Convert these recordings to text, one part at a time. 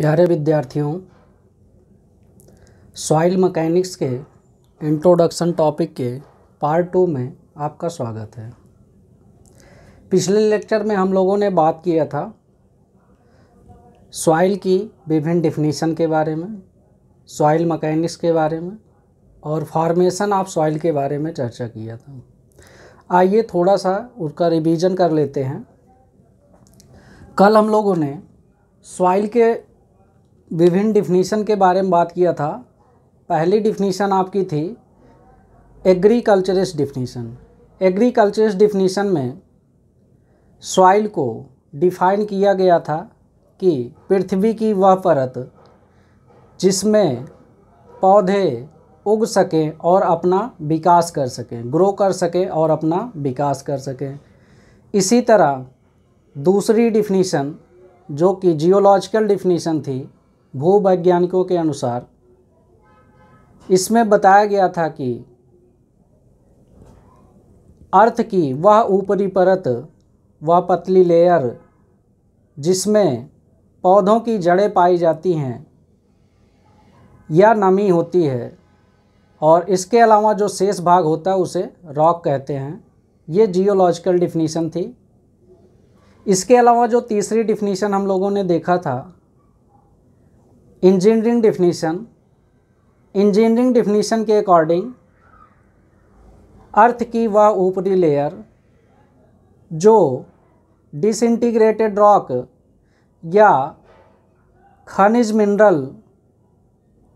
प्यारे विद्यार्थियों, soil mechanics के इंट्रोडक्शन टॉपिक के पार्ट 2 में आपका स्वागत है। पिछले लेक्चर में हम लोगों ने बात किया था सॉइल की विभिन्न डिफिनीशन के बारे में, सॉइल मैकेनिक्स के बारे में और फॉर्मेशन ऑफ सॉइल के बारे में चर्चा किया था। आइए थोड़ा सा उसका रिवीजन कर लेते हैं। कल हम लोगों ने सॉइल के विभिन्न डिफिनीशन के बारे में बात किया था। पहली डिफिनीशन आपकी थी एग्रीकल्चरिस्ट डिफिनीशन। एग्रीकल्चरिस्ट डिफिनीशन में सॉइल को डिफाइन किया गया था कि पृथ्वी की वह परत जिसमें पौधे उग सकें और अपना विकास कर सकें, ग्रो कर सकें और अपना विकास कर सकें। इसी तरह दूसरी डिफिनीशन जो कि जियोलॉजिकल डिफिनीशन थी, भूवैज्ञानिकों के अनुसार, इसमें बताया गया था कि अर्थ की वह ऊपरी परत, वह पतली लेयर जिसमें पौधों की जड़ें पाई जाती हैं या नमी होती है, और इसके अलावा जो शेष भाग होता है उसे रॉक कहते हैं। ये जियोलॉजिकल डिफिनीशन थी। इसके अलावा जो तीसरी डिफिनीशन हम लोगों ने देखा था, इंजीनियरिंग डिफिनीशन। इंजीनियरिंग डिफिनीशन के अकॉर्डिंग अर्थ की वह ऊपरी लेयर जो डिसइंटीग्रेटेड रॉक या खनिज मिनरल,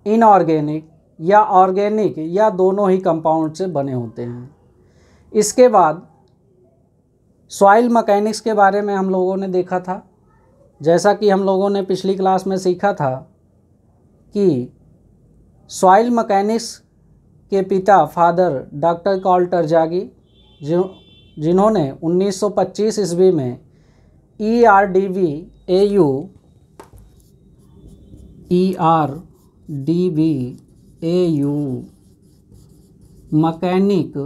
इनऑर्गेनिक या ऑर्गेनिक या दोनों ही कंपाउंड से बने होते हैं। इसके बाद सॉइल मैकेनिक्स के बारे में हम लोगों ने देखा था। जैसा कि हम लोगों ने पिछली क्लास में सीखा था कि सॉइल मैकेनिक्स के पिता फादर डॉक्टर कार्ल टरज़ागी, जिन्होंने 1925 ईस्वी में ERDV मैकेनिक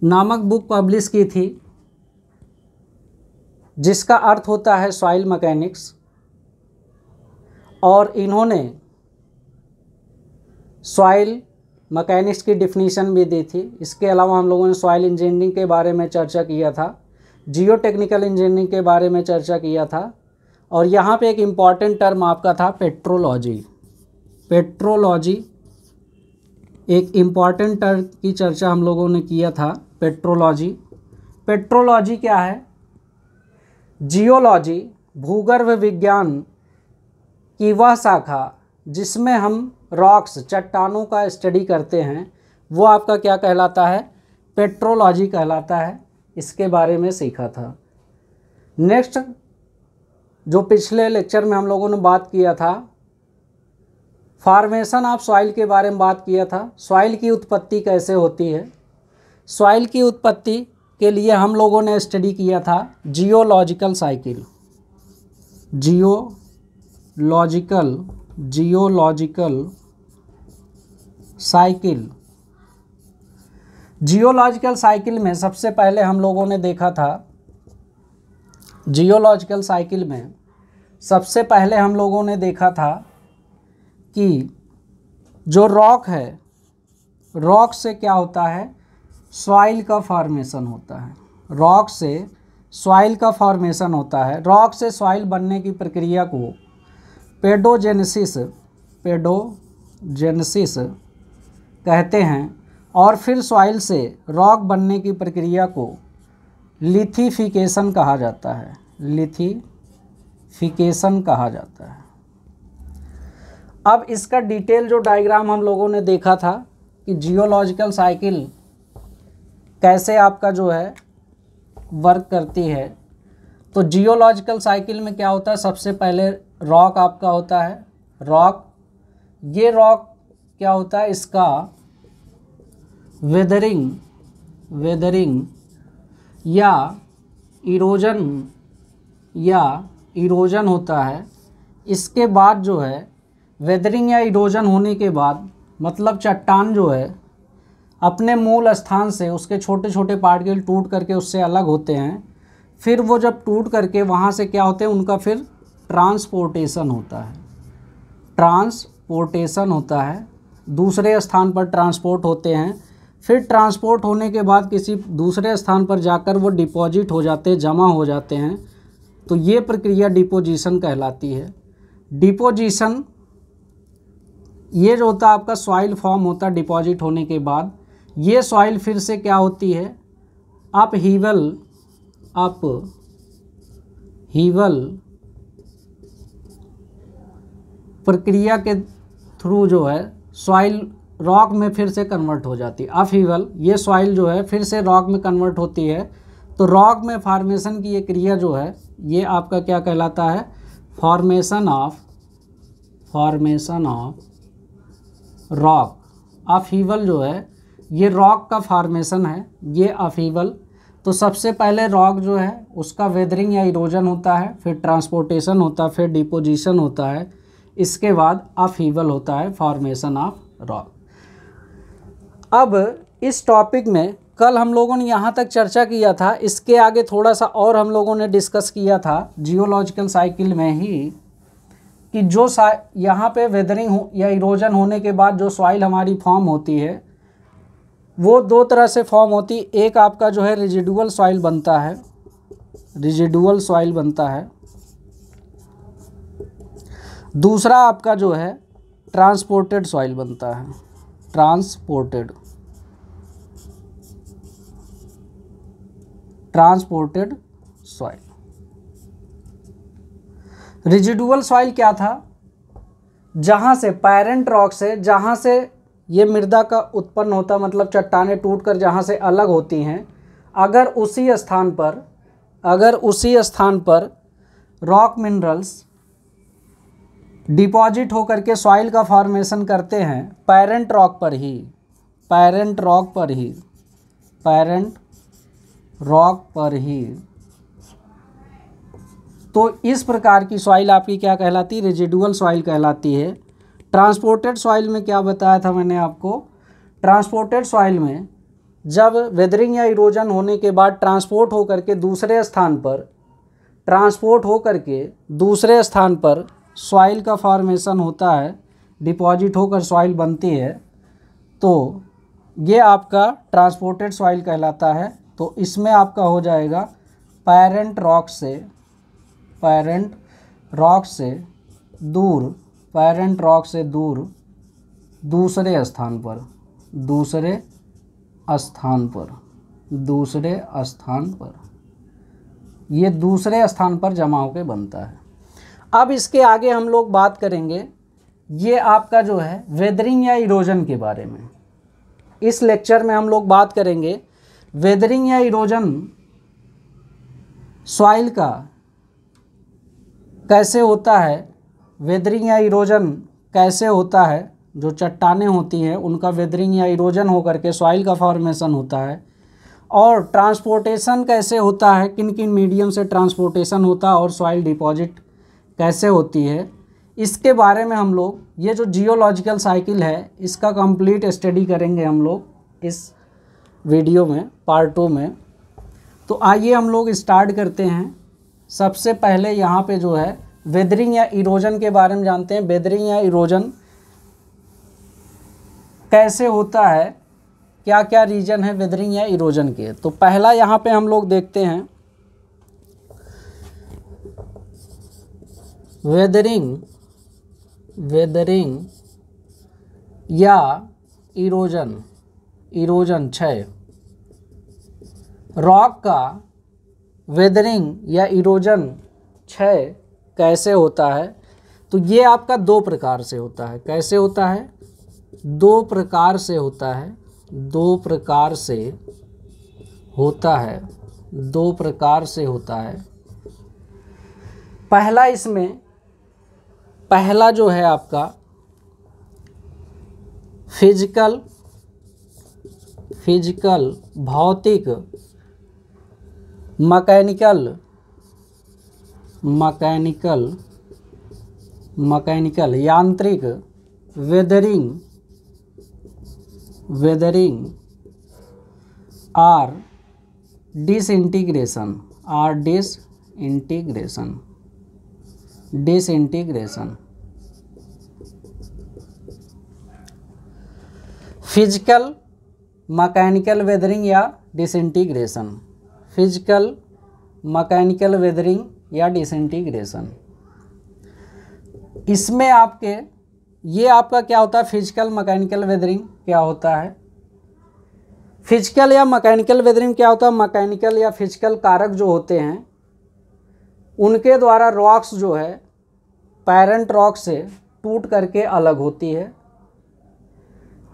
नामक बुक पब्लिश की थी, जिसका अर्थ होता है सॉइल मैकेनिक्स। और इन्होंने सॉइल मैकेनिक्स की डिफिनीशन भी दी थी। इसके अलावा हम लोगों ने सॉइल इंजीनियरिंग के बारे में चर्चा किया था, जियोटेक्निकल इंजीनियरिंग के बारे में चर्चा किया था, और यहाँ पे एक इम्पॉर्टेंट टर्म आपका था पेट्रोलॉजी। पेट्रोलॉजी एक इम्पॉर्टेंट टर्म की चर्चा हम लोगों ने किया था, पेट्रोलॉजी। पेट्रोलॉजी क्या है? जियोलॉजी, भूगर्भ विज्ञान की वह शाखा जिसमें हम रॉक्स, चट्टानों का स्टडी करते हैं, वो आपका क्या कहलाता है? पेट्रोलॉजी कहलाता है। इसके बारे में सीखा था। नेक्स्ट जो पिछले लेक्चर में हम लोगों ने बात किया था, फॉर्मेशन ऑफ सॉइल के बारे में बात किया था। सॉइल की उत्पत्ति कैसे होती है? सॉइल की उत्पत्ति के लिए हम लोगों ने स्टडी किया था geological cycle. Geological cycle. Geological cycle में सबसे पहले हम लोगों ने देखा था, जियोलॉजिकल साइकिल में सबसे पहले हम लोगों ने देखा था कि जो रॉक है, रॉक से क्या होता है? सॉइल का फॉर्मेशन होता है। रॉक से सॉइल का फॉर्मेशन होता है। रॉक से सॉइल बनने की प्रक्रिया को पेडोजेनेसिस कहते हैं, और फिर सॉइल से रॉक बनने की प्रक्रिया को लिथिफिकेशन कहा जाता है। लिथिफिकेशन कहा जाता है। अब इसका डिटेल जो डायग्राम हम लोगों ने देखा था कि जियोलॉजिकल साइकिल कैसे आपका जो है वर्क करती है। तो जियोलॉजिकल साइकिल में क्या होता है? सबसे पहले रॉक आपका होता है। रॉक, ये रॉक क्या होता है? इसका वेदरिंग या इरोजन होता है। इसके बाद जो है वेदरिंग या इरोजन होने के बाद, मतलब चट्टान जो है अपने मूल स्थान से उसके छोटे छोटे पार्टिकल टूट करके उससे अलग होते हैं। फिर वो जब टूट करके वहाँ से क्या होते हैं, उनका फिर ट्रांसपोर्टेशन होता है। ट्रांसपोर्टेशन होता है, दूसरे स्थान पर ट्रांसपोर्ट होते हैं, फिर ट्रांसपोर्ट होने के बाद किसी दूसरे स्थान पर जाकर वो डिपॉजिट हो जाते हैं, जमा हो जाते हैं, तो ये प्रक्रिया डिपोजिशन कहलाती है। डिपोजिशन ये जो होता है आपका सॉइल फॉर्म होता है डिपॉजिट होने के बाद, ये सॉइल फिर से क्या होती है, अपहीवल प्रक्रिया के थ्रू जो है सॉइल रॉक में फिर से कन्वर्ट हो जाती है। अपहीवल, ये सॉइल जो है फिर से रॉक में कन्वर्ट होती है, तो रॉक में फॉर्मेशन की ये क्रिया जो है ये आपका क्या कहलाता है, फॉर्मेशन ऑफ रॉक। अपहीवल जो है ये रॉक का फॉर्मेशन है, ये अपहीवल। तो सबसे पहले रॉक जो है उसका वेदरिंग या इरोजन होता है, फिर ट्रांसपोर्टेशन होता है, फिर डिपोजिशन होता है, इसके बाद अपहीवल होता है, फॉर्मेशन ऑफ रॉक। अब इस टॉपिक में कल हम लोगों ने यहाँ तक चर्चा किया था, इसके आगे थोड़ा सा और हम लोगों ने डिस्कस किया था जियोलॉजिकल साइकिल में ही, कि जो यहाँ पे वेदरिंग या इरोजन होने के बाद जो सॉइल हमारी फॉर्म होती है वो दो तरह से फॉर्म होती है। एक आपका जो है रेजिडुअल सॉइल बनता है, रेजिडुअल सॉइल बनता है। दूसरा आपका जो है ट्रांसपोर्टेड सॉइल बनता है, ट्रांसपोर्टेड सॉइल। रेजिडुअल सॉइल क्या था, जहाँ से पैरेंट रॉक से, जहाँ से ये मृदा का उत्पन्न होता, मतलब चट्टानें टूटकर जहाँ से अलग होती हैं, अगर उसी स्थान पर रॉक मिनरल्स डिपॉजिट होकर के सॉइल का फॉर्मेशन करते हैं पैरेंट रॉक पर ही, तो इस प्रकार की सॉइल आपकी क्या कहलाती है, रेजिडुअल सॉइल कहलाती है। ट्रांसपोर्टेड सॉइल में क्या बताया था मैंने आपको, ट्रांसपोर्टेड सॉइल में जब वेदरिंग या इरोजन होने के बाद ट्रांसपोर्ट होकर के दूसरे स्थान पर सॉइल का फॉर्मेशन होता है, डिपॉजिट होकर सॉइल बनती है, तो ये आपका ट्रांसपोर्टेड सॉइल कहलाता है। तो इसमें आपका हो जाएगा पैरेंट रॉक से दूर दूसरे स्थान पर ये दूसरे स्थान पर जमा होकर बनता है। अब इसके आगे हम लोग बात करेंगे ये आपका जो है वेदरिंग या इरोजन के बारे में। इस लेक्चर में हम लोग बात करेंगे वेदरिंग या इरोजन सॉइल का कैसे होता है, वेदरिंग या इरोजन कैसे होता है, जो चट्टानें होती हैं उनका वेदरिंग या इरोजन होकर के सॉइल का फॉर्मेशन होता है, और ट्रांसपोर्टेशन कैसे होता है, किन किन मीडियम से ट्रांसपोर्टेशन होता है, और सॉइल डिपॉजिट कैसे होती है, इसके बारे में हम लोग ये जो जियोलॉजिकल साइकिल है इसका कंप्लीट स्टडी करेंगे हम लोग इस वीडियो में, पार्ट 2 में। तो आइए हम लोग स्टार्ट करते हैं। सबसे पहले यहाँ पे जो है वेदरिंग या इरोजन के बारे में जानते हैं। वेदरिंग या इरोजन कैसे होता है, क्या क्या रीजन है वेदरिंग या इरोजन के। तो पहला यहाँ पे हम लोग देखते हैं वेदरिंग या इरोजन क्षय। रॉक का वेदरिंग या इरोजन क्षय कैसे होता है, तो ये आपका दो प्रकार से होता है। कैसे होता है, दो प्रकार से होता है। पहला जो है आपका फिजिकल भौतिक मैकेनिकल यांत्रिक weathering or disintegration disintegration. Physical mechanical weathering या डिसइंटीग्रेशन, फिजिकल मैकेनिकल वेदरिंग या डिसइंटीग्रेशन। इसमें आपके ये आपका क्या होता है, फिजिकल मैकेनिकल वेदरिंग क्या होता है, फिजिकल या मैकेनिकल वेदरिंग क्या होता है, मैकेनिकल या फिजिकल कारक जो होते हैं उनके द्वारा रॉक्स जो है पैरेंट रॉक से टूट करके अलग होती है।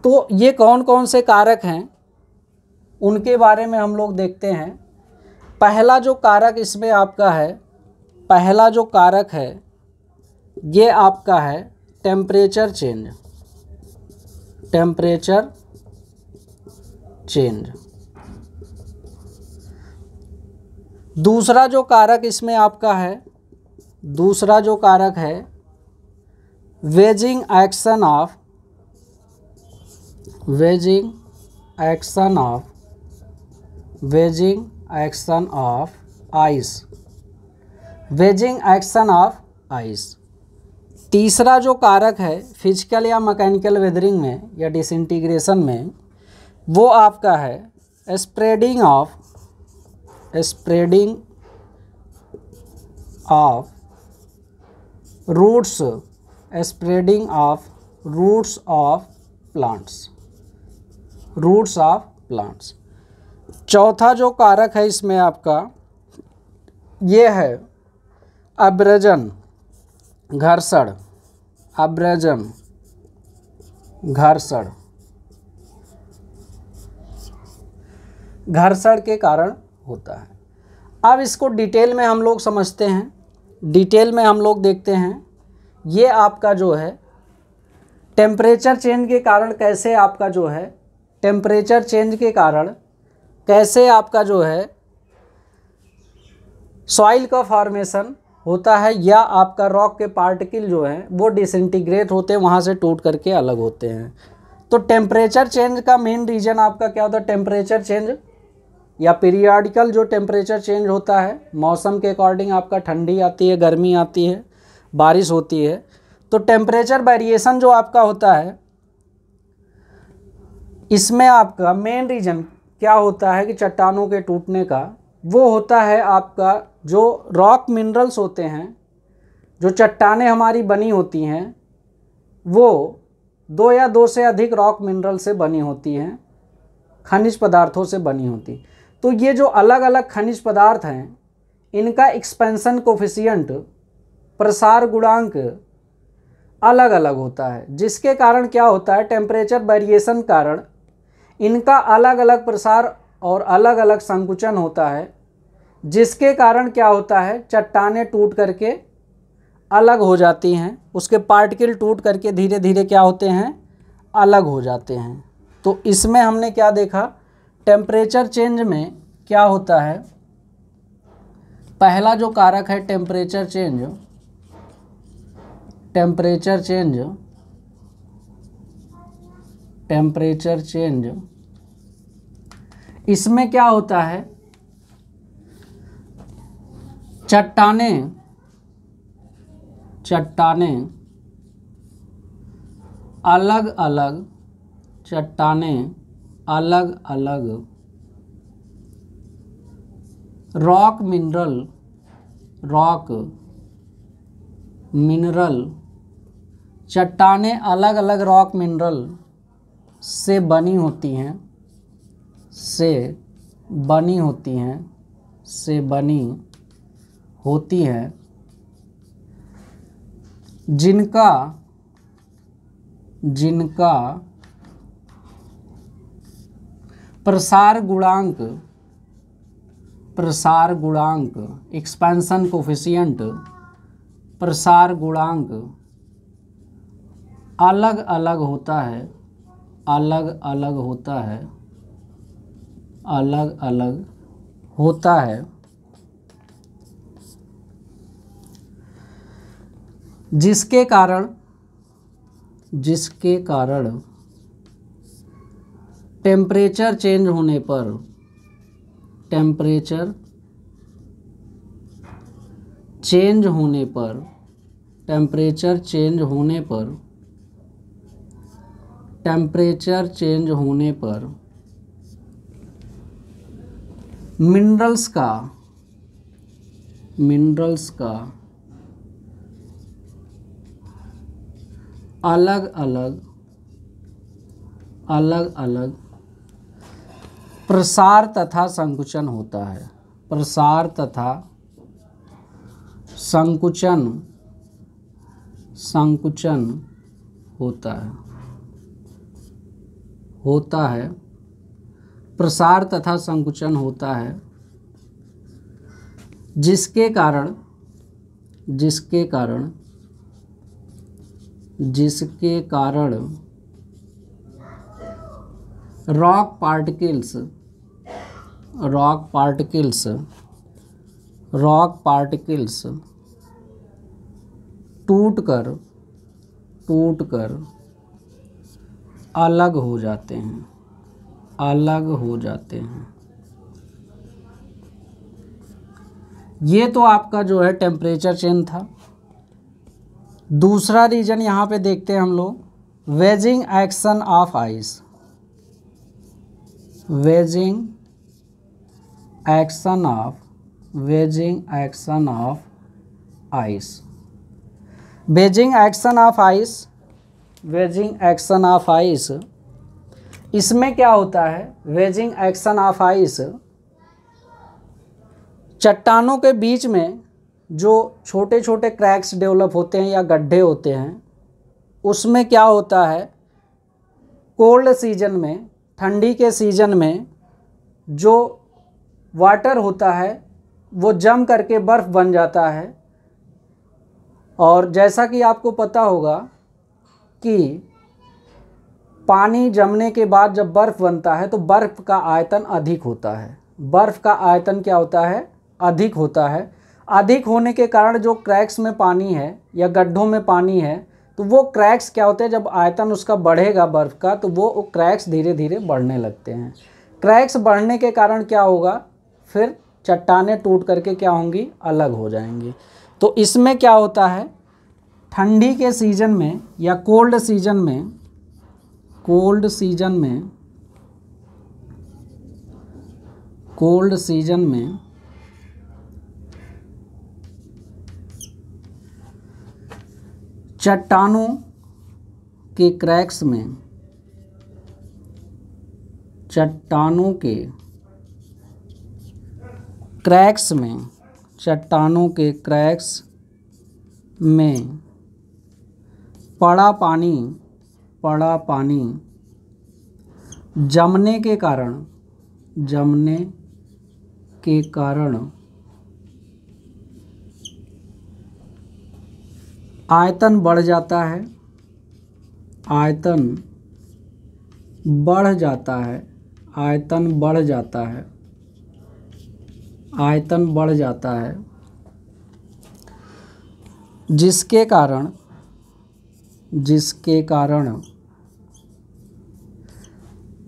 तो ये कौन कौन से कारक हैं उनके बारे में हम लोग देखते हैं। पहला जो कारक इसमें आपका है, पहला जो कारक है ये आपका है टेम्परेचर चेंज, टेम्परेचर चेंज। दूसरा जो कारक इसमें आपका है, दूसरा जो कारक है waging action of, waging action of, waging action of ice, waging action of ice. तीसरा जो कारक है फिजिकल या मैकेनिकल वेदरिंग में या डिसइंटीग्रेशन में वो आपका है spreading of, spreading of roots, spreading of roots of plants, roots of plants. चौथा जो कारक है इसमें आपका ये है अब्रेजन, घर्षण, अब्रेजन, घर्षण, घर्षण के कारण होता है। अब इसको डिटेल में हम लोग समझते हैं, डिटेल में हम लोग देखते हैं। ये आपका जो है टेम्परेचर चेंज के कारण कैसे आपका जो है, टेम्परेचर चेंज के कारण कैसे आपका जो है सॉइल का फॉर्मेशन होता है या आपका रॉक के पार्टिकल जो हैं वो डिसइंटीग्रेट होते हैं, वहाँ से टूट करके अलग होते हैं। तो टेम्परेचर चेंज का मेन रीज़न आपका क्या होता है, टेम्परेचर चेंज या पीरियडिकल जो टेम्परेचर चेंज होता है मौसम के अकॉर्डिंग, आपका ठंडी आती है, गर्मी आती है, बारिश होती है। तो टेम्परेचर वेरिएशन जो आपका होता है इसमें आपका मेन रीज़न क्या होता है कि चट्टानों के टूटने का, वो होता है आपका जो रॉक मिनरल्स होते हैं, जो चट्टानें हमारी बनी होती हैं वो 2 या 2 से अधिक रॉक मिनरल से बनी होती हैं, खनिज पदार्थों से बनी होती। तो ये जो अलग अलग खनिज पदार्थ हैं इनका एक्सपेंशन कोफिशिएंट, प्रसार गुणांक अलग अलग होता है, जिसके कारण क्या होता है टेम्परेचर वेरिएशन कारण इनका अलग अलग प्रसार और अलग अलग संकुचन होता है, जिसके कारण क्या होता है चट्टानें टूट करके अलग हो जाती हैं, उसके पार्टिकल टूट करके धीरे धीरे क्या होते हैं अलग हो जाते हैं। तो इसमें हमने क्या देखा, टेम्परेचर चेंज में क्या होता है, पहला जो कारक है temperature change, temperature change, temperature change, इसमें क्या होता है चट्टानें, चट्टानें अलग अलग, चट्टानें अलग अलग रॉक मिनरल, रॉक मिनरल, चट्टानें अलग अलग रॉक मिनरल से बनी होती हैं, से बनी होती हैं, से बनी होती हैं, जिनका, जिनका प्रसार गुणांक, प्रसार गुणांक एक्सपेंशन कोफिशिएंट, प्रसार गुणांक अलग अलग होता है, अलग अलग होता है, अलग अलग होता है, जिसके कारण, जिसके कारण टेम्परेचर चेंज होने पर, टेम्परेचर चेंज होने पर टेम्परेचर चेंज होने पर मिनरल्स का अलग अलग प्रसार तथा संकुचन होता है। प्रसार तथा संकुचन होता है। प्रसार तथा संकुचन होता है, जिसके कारण रॉक पार्टिकल्स टूटकर अलग हो जाते हैं। ये तो आपका जो है टेम्परेचर चेंज था। दूसरा रीजन यहाँ पे देखते हैं हम लोग, waging action of ice. Waging action of ice. इसमें क्या होता है? वेजिंग एक्शन ऑफ आइस, चट्टानों के बीच में जो छोटे छोटे क्रैक्स डेवलप होते हैं या गड्ढे होते हैं, उसमें क्या होता है, कोल्ड सीजन में, ठंडी के सीजन में जो वाटर होता है वो जम करके बर्फ़ बन जाता है। और जैसा कि आपको पता होगा कि पानी जमने के बाद जब बर्फ़ बनता है तो बर्फ़ का आयतन अधिक होता है। बर्फ़ का आयतन क्या होता है? अधिक होता है। अधिक होने के कारण जो क्रैक्स में पानी है या गड्ढों में पानी है, तो वो क्रैक्स क्या होते हैं, जब आयतन उसका बढ़ेगा बर्फ़ का, तो वो क्रैक्स धीरे धीरे बढ़ने लगते हैं। क्रैक्स बढ़ने के कारण क्या होगा, फिर चट्टानें टूट करके क्या होंगी, अलग हो जाएंगी। तो इसमें क्या होता है, ठंडी के सीज़न में या कोल्ड सीजन में चट्टानों के क्रैक्स में पड़ा पानी जमने के कारण आयतन बढ़ जाता है। जिसके कारण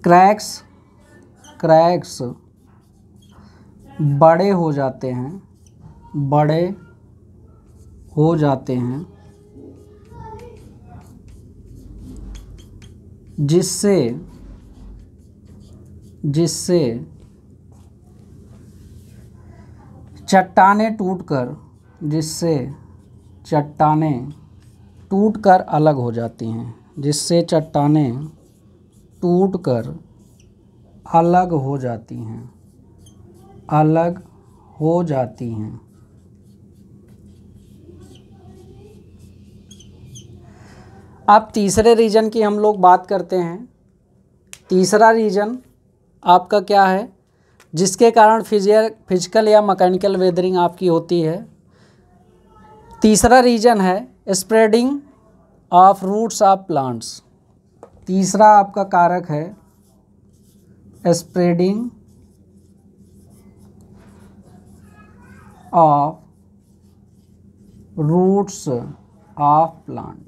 क्रैक्स बड़े हो जाते हैं, जिससे चट्टानें टूटकर अलग हो जाती हैं। अब तीसरे रीजन की हम लोग बात करते हैं। तीसरा रीजन आपका क्या है, जिसके कारण फिजिकल या मैकेनिकल वेदरिंग आपकी होती है। तीसरा रीजन है spreading of roots of plants. तीसरा आपका कारक है spreading of roots of plant.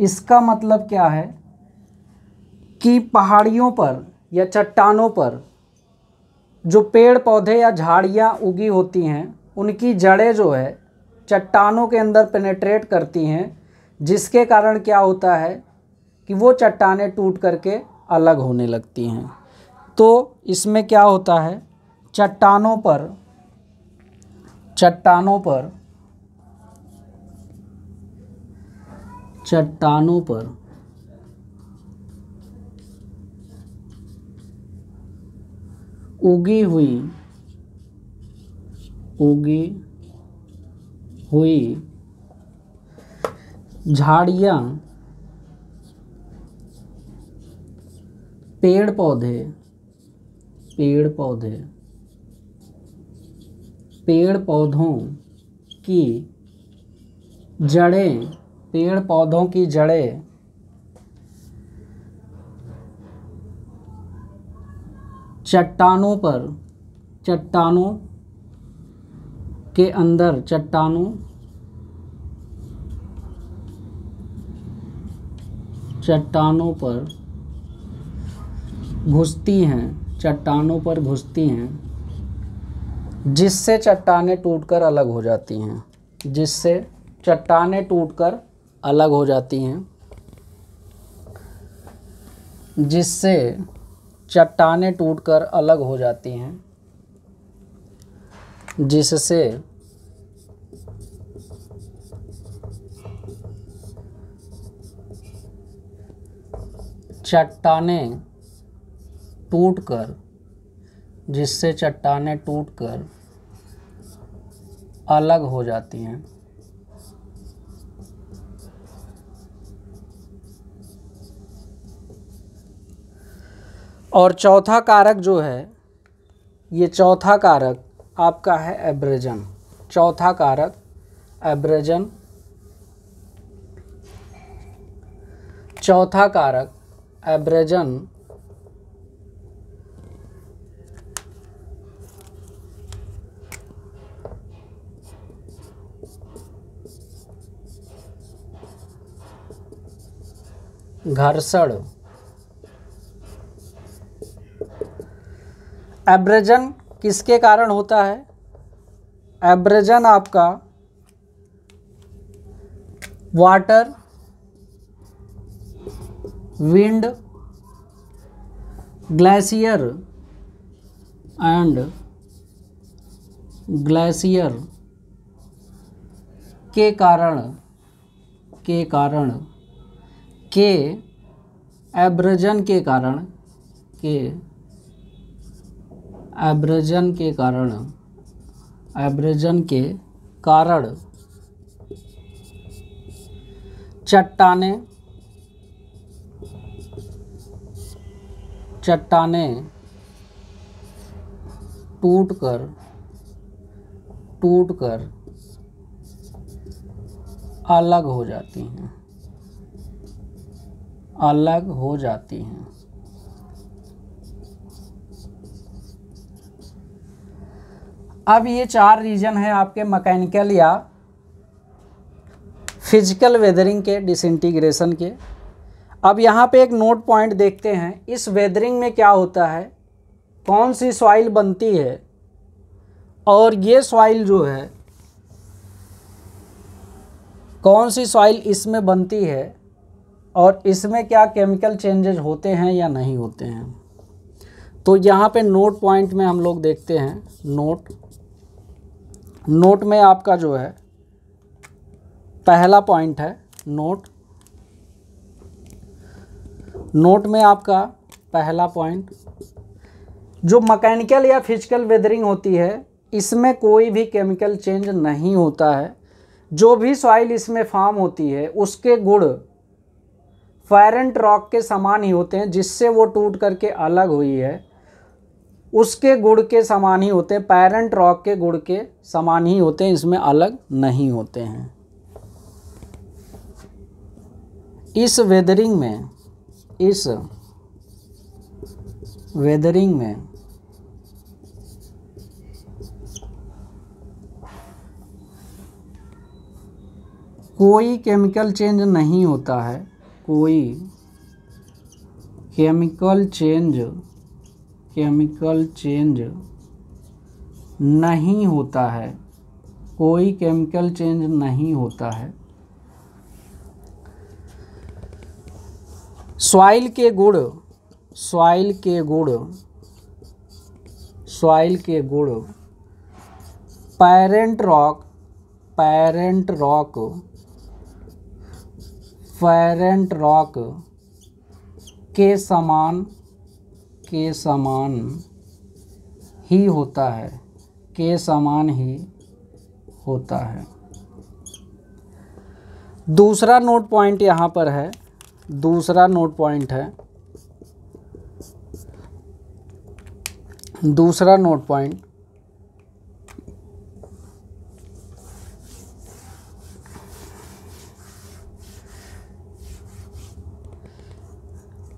इसका मतलब क्या है कि पहाड़ियों पर या चट्टानों पर जो पेड़ पौधे या झाड़ियाँ उगी होती हैं, उनकी जड़ें जो है चट्टानों के अंदर पेनेट्रेट करती हैं, जिसके कारण क्या होता है कि वो चट्टानें टूट करके अलग होने लगती हैं। तो इसमें क्या होता है, चट्टानों पर उगी हुई झाड़ियाँ, पेड़ पौधों की जड़ें चट्टानों के अंदर चट्टानों पर घुसती हैं, जिससे चट्टानें टूटकर अलग हो जाती हैं, जिससे चट्टानें टूटकर अलग हो जाती हैं। और चौथा कारक जो है, ये चौथा कारक आपका है एब्रेजन। चौथा कारक एब्रेजन घर्षण। एब्रेजन किसके कारण होता है? एब्रेजन आपका वाटर, विंड, ग्लेशियर के कारण एब्रेजन के कारण चट्टानें टूटकर अलग हो जाती हैं। अब ये 4 रीजन है आपके मैकेनिकल या फिजिकल वेदरिंग के, डिसइंटीग्रेशन के। अब यहाँ पे एक नोट पॉइंट देखते हैं, इस वेदरिंग में क्या होता है, कौन सी सॉइल बनती है, और ये सॉइल जो है, कौन सी सॉइल इसमें बनती है, और इसमें क्या केमिकल चेंजेस होते हैं या नहीं होते हैं। तो यहाँ पे नोट पॉइंट में हम लोग देखते हैं, नोट में आपका जो है पहला पॉइंट है नोट में आपका पहला पॉइंट, जो मैकेनिकल या फिजिकल वेदरिंग होती है, इसमें कोई भी केमिकल चेंज नहीं होता है। जो भी सॉइल इसमें फॉर्म होती है उसके गुण फेरेंट रॉक के समान ही होते हैं, जिससे वो टूट करके अलग हुई है उसके गुण के समान ही होते हैं, पेरेंट रॉक के गुण के समान ही होते हैं, इसमें अलग नहीं होते हैं। इस वेदरिंग में कोई केमिकल चेंज नहीं होता है, कोई केमिकल चेंज नहीं होता है, कोई केमिकल चेंज नहीं होता है। सॉइल के गुण पैरेंट रॉक के समान ही होता है। दूसरा नोट पॉइंट यहाँ पर है, दूसरा नोट पॉइंट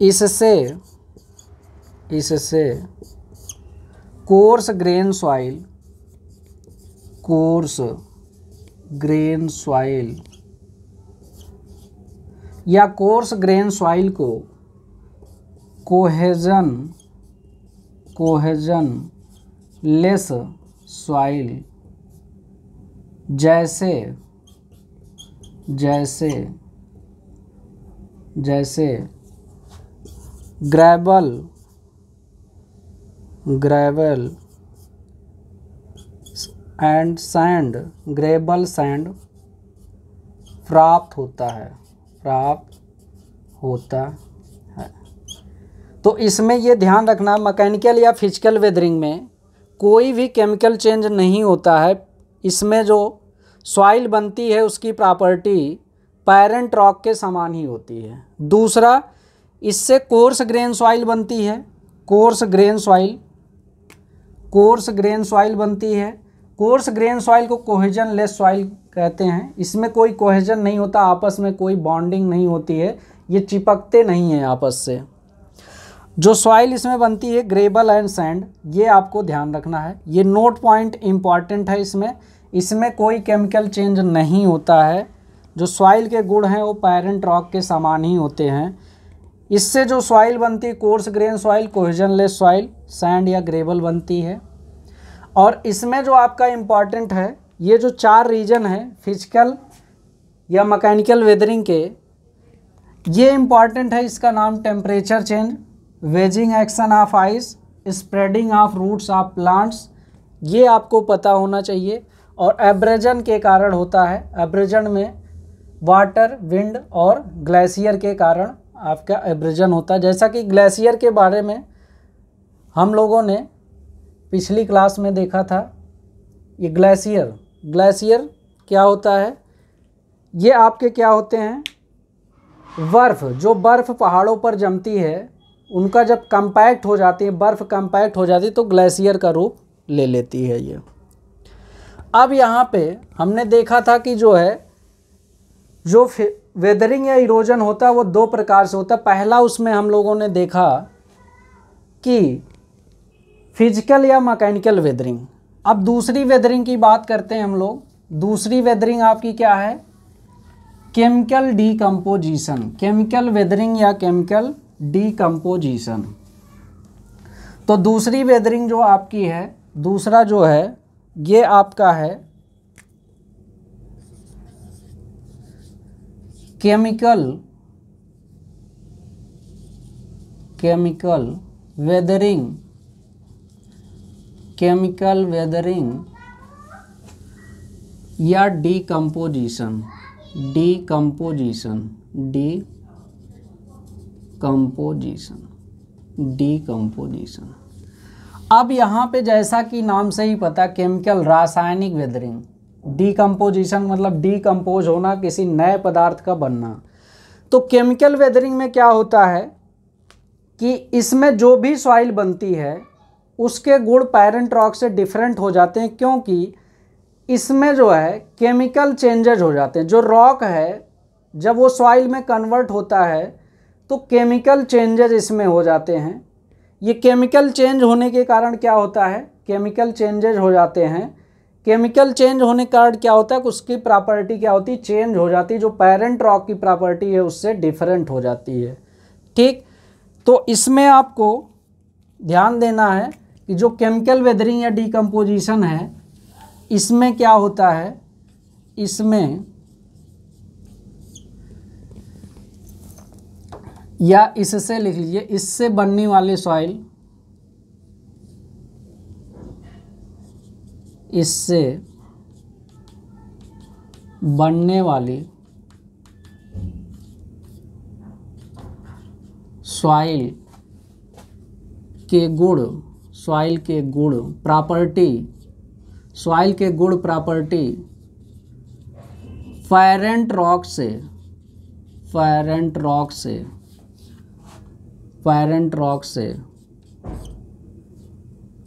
इससे कोर्स ग्रेन सॉइल या कोर्स ग्रेन सॉइल को कोहेजन लेस सॉइल जैसे ग्रेवल एंड सैंड प्राप्त होता है। तो इसमें ये ध्यान रखना, मैकेनिकल या फिजिकल वेदरिंग में कोई भी केमिकल चेंज नहीं होता है। इसमें जो सॉइल बनती है उसकी प्रॉपर्टी पैरेंट रॉक के समान ही होती है। दूसरा, इससे कोर्स ग्रेन सॉइल बनती है, कोर्स ग्रेन सॉइल को कोहेजन लेस सॉइल कहते हैं। इसमें कोई कोहेजन नहीं होता, आपस में कोई बॉन्डिंग नहीं होती है, ये चिपकते नहीं हैं आपस से। जो सॉइल इसमें बनती है ग्रेवल एंड सैंड, ये आपको ध्यान रखना है, ये नोट पॉइंट इम्पॉर्टेंट है। इसमें कोई केमिकल चेंज नहीं होता है। जो सॉइल के गुण हैं वो पैरेंट रॉक के समान ही होते हैं। इससे जो सॉइल बनती है coarse grain soil, cohesion less soil, sand या ग्रेवल बनती है। और इसमें जो आपका इम्पॉर्टेंट है, ये जो 4 रीजन है फिजिकल या मैकेनिकल वेदरिंग के, ये इम्पॉर्टेंट है। इसका नाम temperature change, wedging action of ice, spreading of roots of plants, ये आपको पता होना चाहिए। और एब्रेजन के कारण होता है, एब्रेजन में वाटर, विंड और ग्लेशियर के कारण आपका एब्रेजन होता है। जैसा कि ग्लेशियर के बारे में हम लोगों ने पिछली क्लास में देखा था। ये ग्लेशियर क्या होता है, ये आपके क्या होते हैं, बर्फ़, जो बर्फ़ पहाड़ों पर जमती है उनका जब कंपैक्ट हो जाती है, बर्फ़ कंपैक्ट हो जाती है तो ग्लेशियर का रूप ले लेती है ये। अब यहाँ पे हमने देखा था कि जो वेदरिंग या इरोजन होता है वो 2 प्रकार से होता है। पहला उसमें हम लोगों ने देखा कि फिजिकल या मैकेनिकल वेदरिंग। अब दूसरी वेदरिंग की बात करते हैं हम लोग। दूसरी वेदरिंग आपकी क्या है, केमिकल डीकम्पोजिशन, केमिकल वेदरिंग या केमिकल डीकम्पोजिशन। तो दूसरी वेदरिंग जो आपकी है, दूसरा जो है ये आपका है केमिकल वेदरिंग या डीकम्पोजिशन। अब यहाँ पे जैसा कि नाम से ही पता, केमिकल रासायनिक वेदरिंग, डीकम्पोजिशन मतलब डीकम्पोज होना, किसी नए पदार्थ का बनना। तो केमिकल वेदरिंग में क्या होता है कि इसमें जो भी सॉइल बनती है उसके गुण पैरेंट रॉक से डिफरेंट हो जाते हैं, क्योंकि इसमें जो है केमिकल चेंजेज हो जाते हैं। जो रॉक है जब वो सॉइल में कन्वर्ट होता है तो केमिकल चेंजेज इसमें हो जाते हैं। ये केमिकल चेंज होने के कारण क्या होता है, केमिकल चेंजेज हो जाते हैं। केमिकल चेंज होने के कारण क्या होता है, उसकी प्रॉपर्टी क्या होती है, चेंज हो जाती है। जो पैरेंट रॉक की प्रॉपर्टी है उससे डिफरेंट हो जाती है। ठीक, तो इसमें आपको ध्यान देना है कि जो केमिकल वेदरिंग या डीकम्पोजिशन है इसमें क्या होता है, इसमें या इससे लिख लीजिए, इससे बनने वाले सॉइल, इससे बनने वाली सॉइल के गुण, सॉइल के गुण प्रॉपर्टी, सॉइल के गुण प्रॉपर्टी पैरेंट रॉक से, पैरेंट रॉक से, पैरेंट रॉक से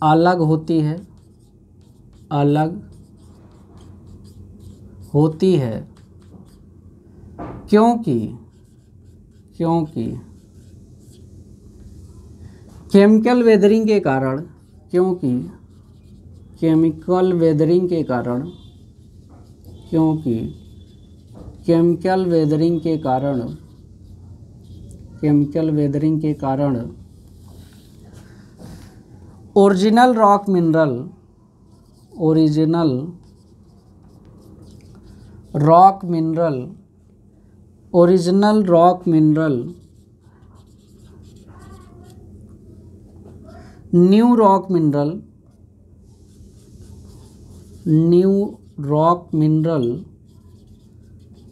अलग होती है, अलग होती है, क्योंकि केमिकल वेदरिंग के कारण, क्योंकि केमिकल वेदरिंग के कारण, क्योंकि केमिकल वेदरिंग के कारण, केमिकल वेदरिंग के कारण original rock mineral, original rock mineral, original rock mineral new rock mineral, new rock mineral,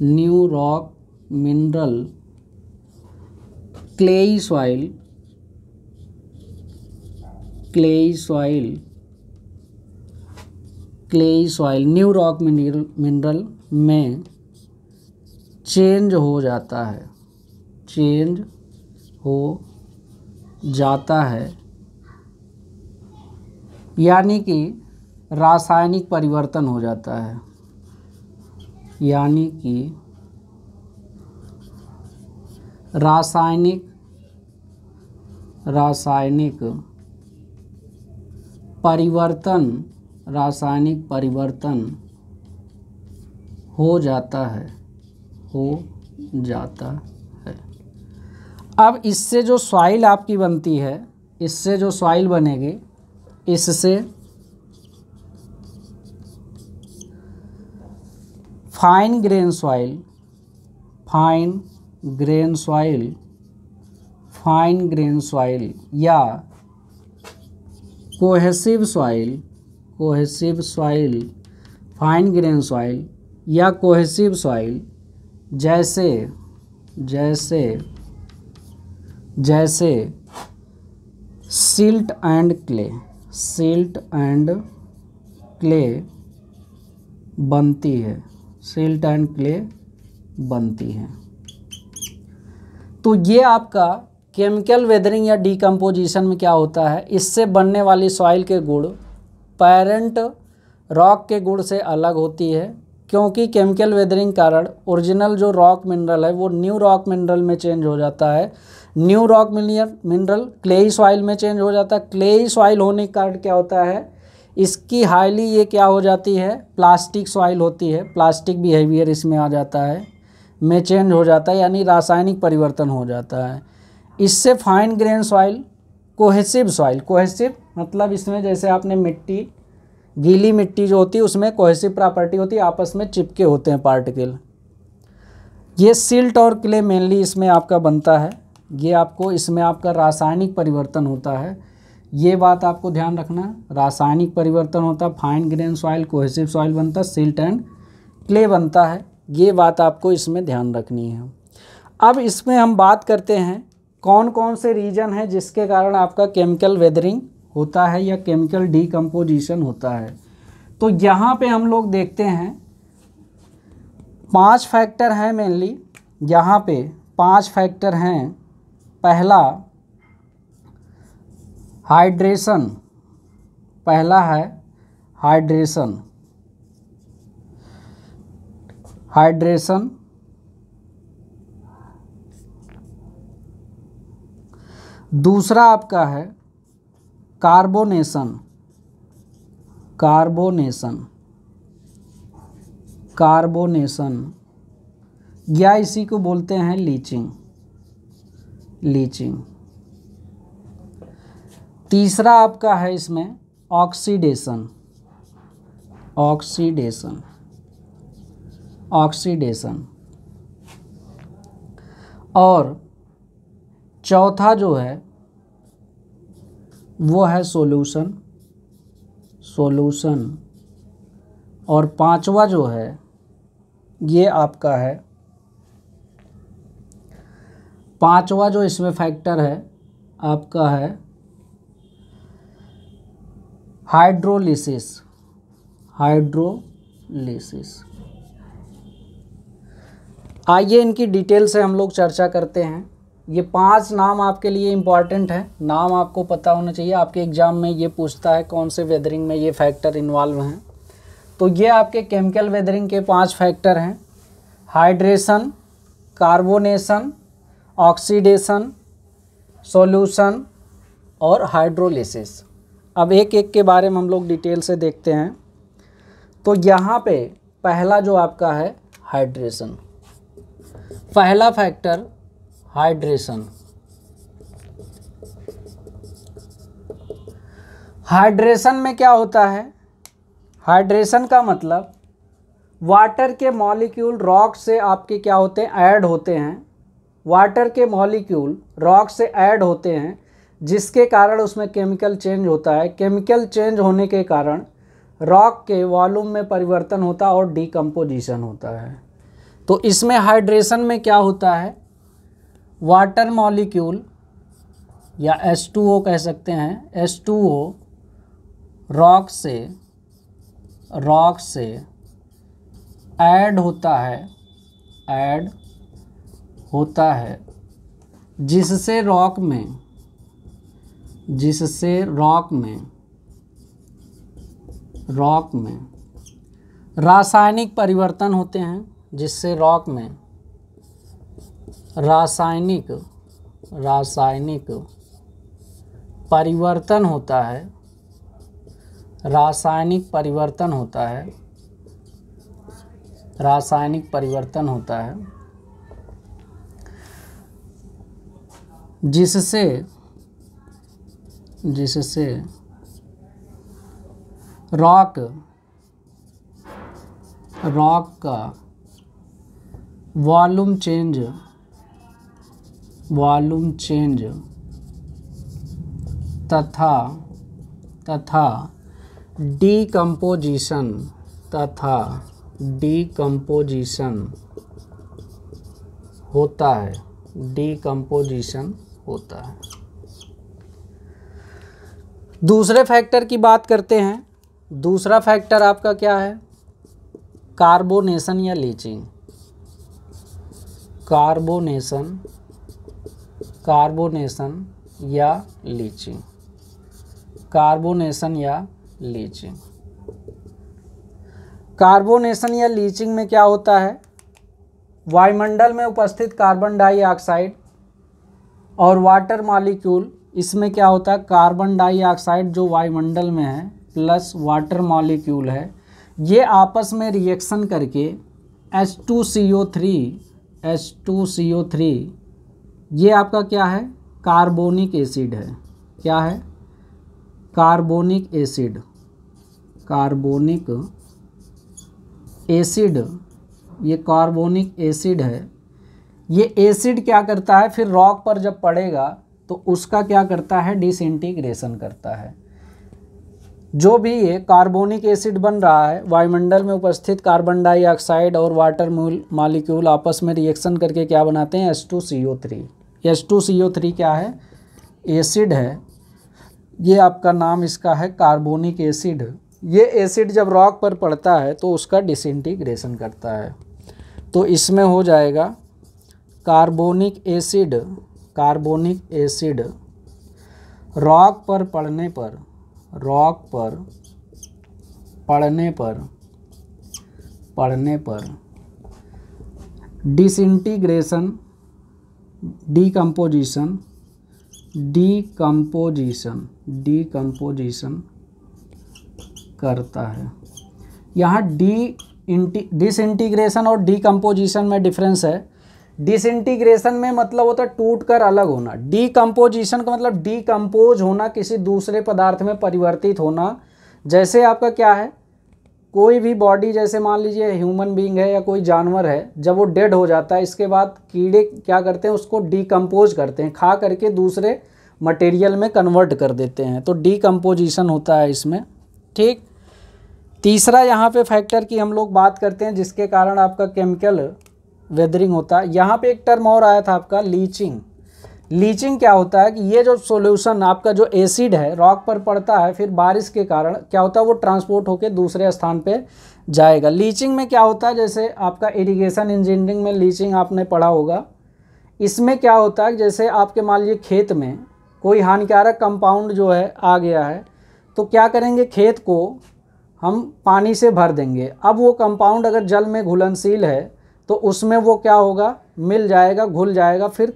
new rock mineral clayey soil, clayey soil, clayey soil new rock mineral में change हो जाता है, change हो जाता है, यानी कि रासायनिक परिवर्तन हो जाता है, यानी कि रासायनिक परिवर्तन, रासायनिक परिवर्तन हो जाता है, हो जाता है। अब इससे जो सॉइल आपकी बनती है, इससे जो सॉइल बनेगी, इससे fine grain soil, fine grain soil, fine grain soil या cohesive soil, cohesive soil, fine grain soil या कोहेसिव सॉइल जैसे जैसे जैसे silt and clay, silt and clay बनती है, सिल्ट एंड क्ले बनती है। तो ये आपका केमिकल वेदरिंग या डीकम्पोजिशन में क्या होता है, इससे बनने वाली सॉइल के गुण पैरेंट रॉक के गुण से अलग होती है, क्योंकि केमिकल वेदरिंग कारण ओरिजिनल जो रॉक मिनरल है वो न्यू रॉक मिनरल में चेंज हो जाता है, new rock mineral clayey soil में चेंज हो जाता है। क्लेई सॉइल होने के कारण क्या होता है, इसकी हाईली ये क्या हो जाती है, प्लास्टिक सॉइल होती है, प्लास्टिक बिहेवियर इसमें आ जाता है, में चेंज हो जाता है, यानी रासायनिक परिवर्तन हो जाता है। इससे fine grain soil, cohesive soil, cohesive मतलब इसमें जैसे आपने मिट्टी, गीली मिट्टी जो होती है उसमें कोहेसिव प्रॉपर्टी होती है, आपस में चिपके होते हैं पार्टिकल। ये सिल्ट और क्ले मेनली इसमें आपका बनता है, ये आपको इसमें आपका रासायनिक परिवर्तन होता है, ये बात आपको ध्यान रखना, रासायनिक परिवर्तन होता है, fine grain soil, cohesive soil बनता है, सिल्ट एंड क्ले बनता है, ये बात आपको इसमें ध्यान रखनी है। अब इसमें हम बात करते हैं कौन कौन से रीजन हैं जिसके कारण आपका केमिकल वेदरिंग होता है या केमिकल डीकम्पोजिशन होता है। तो यहाँ पे हम लोग देखते हैं 5 फैक्टर हैं मेनली, यहाँ पे 5 फैक्टर हैं। पहला हाइड्रेशन, पहला है हाइड्रेशन, हाइड्रेशन। दूसरा आपका है कार्बोनेशन, कार्बोनेशन, कार्बोनेशन या इसी को बोलते हैं लीचिंग, लीचिंग। तीसरा आपका है इसमें ऑक्सीडेशन, ऑक्सीडेशन, ऑक्सीडेशन। और चौथा जो है वो है सॉल्यूशन, सॉल्यूशन। और पांचवा जो है ये आपका है, पांचवा जो इसमें फैक्टर है आपका है हाइड्रोलिसिस, हाइड्रोलिसिस। आइए इनकी डिटेल से हम लोग चर्चा करते हैं। ये 5 नाम आपके लिए इम्पॉर्टेंट है, नाम आपको पता होना चाहिए। आपके एग्जाम में ये पूछता है कौन से वेदरिंग में ये फैक्टर इन्वॉल्व हैं। तो ये आपके केमिकल वेदरिंग के 5 फैक्टर हैं: हाइड्रेशन, कार्बोनेशन, ऑक्सीडेशन, सॉल्यूशन और हाइड्रोलिसिस। अब एक एक के बारे में हम लोग डिटेल से देखते हैं। तो यहाँ पे पहला जो आपका है हाइड्रेशन, पहला फैक्टर हाइड्रेशन। हाइड्रेशन में क्या होता है? हाइड्रेशन का मतलब वाटर के मॉलिक्यूल रॉक से आपके क्या होते हैं, ऐड होते हैं। वाटर के मॉलिक्यूल रॉक से ऐड होते हैं, जिसके कारण उसमें केमिकल चेंज होता है। केमिकल चेंज होने के कारण रॉक के वॉल्यूम में परिवर्तन होता है और डीकम्पोजिशन होता है। तो इसमें हाइड्रेशन में क्या होता है, वाटर मॉलिक्यूल या H2O कह सकते हैं, H2O रॉक से ऐड होता है, ऐड होता है, जिससे रॉक में रासायनिक परिवर्तन होते हैं, जिससे रॉक में रासायनिक परिवर्तन होता है, रासायनिक परिवर्तन होता है, रासायनिक परिवर्तन होता है, जिससे रॉक का वॉल्यूम चेंज तथा डीकम्पोजिशन होता है, डीकम्पोजिशन होता है। दूसरे फैक्टर की बात करते हैं। दूसरा फैक्टर आपका क्या है, कार्बोनेशन या लीचिंग। कार्बोनेशन या लीचिंग, कार्बोनेशन या लीचिंग। कार्बोनेशन या लीचिंग में क्या होता है, वायुमंडल में उपस्थित कार्बन डाइऑक्साइड और वाटर मॉलिक्यूल, इसमें क्या होता है, कार्बन डाइऑक्साइड जो वायुमंडल में है प्लस वाटर मॉलिक्यूल है, ये आपस में रिएक्शन करके H2CO3 ये आपका क्या है, कार्बोनिक एसिड है। क्या है, कार्बोनिक एसिड, ये कार्बोनिक एसिड है। ये एसिड क्या करता है, फिर रॉक पर जब पड़ेगा तो उसका क्या करता है, डिसइंटीग्रेशन करता है। जो भी ये कार्बोनिक एसिड बन रहा है, वायुमंडल में उपस्थित कार्बन डाइऑक्साइड और वाटर मॉलिक्यूल आपस में रिएक्शन करके क्या बनाते हैं, H2CO3। H2CO3 क्या है, एसिड है। ये आपका नाम इसका है कार्बोनिक एसिड। ये एसिड जब रॉक पर पड़ता है तो उसका डिसइंटीग्रेशन करता है। तो इसमें हो जाएगा कार्बोनिक एसिड रॉक पर पड़ने पर डिसइंटीग्रेशन, डीकम्पोजिशन करता है। यहाँ डिसइंटीग्रेशन और डीकम्पोजिशन में डिफरेंस है। डिसइंटीग्रेशन में मतलब होता है टूट कर अलग होना। डीकम्पोजिशन का मतलब डीकम्पोज होना, किसी दूसरे पदार्थ में परिवर्तित होना। जैसे आपका क्या है, कोई भी बॉडी, जैसे मान लीजिए ह्यूमन बीइंग है या कोई जानवर है, जब वो डेड हो जाता है इसके बाद कीड़े क्या करते हैं, उसको डीकम्पोज करते हैं, खा करके दूसरे मटेरियल में कन्वर्ट कर देते हैं, तो डीकम्पोजिशन होता है इसमें। ठीक, तीसरा यहाँ पे फैक्टर की हम लोग बात करते हैं जिसके कारण आपका केमिकल वेदरिंग होता है। यहाँ पे एक टर्म और आया था आपका लीचिंग। लीचिंग क्या होता है कि ये जो सॉल्यूशन आपका जो एसिड है रॉक पर पड़ता है, फिर बारिश के कारण क्या होता है वो ट्रांसपोर्ट होकर दूसरे स्थान पे जाएगा। लीचिंग में क्या होता है, जैसे आपका इरिगेशन इंजीनियरिंग में लीचिंग आपने पढ़ा होगा। इसमें क्या होता है, जैसे आपके मान लीजिए खेत में कोई हानिकारक कंपाउंड जो है आ गया है, तो क्या करेंगे, खेत को हम पानी से भर देंगे। अब वो कंपाउंड अगर जल में घुलनशील है तो उसमें वो क्या होगा, मिल जाएगा, घुल जाएगा। फिर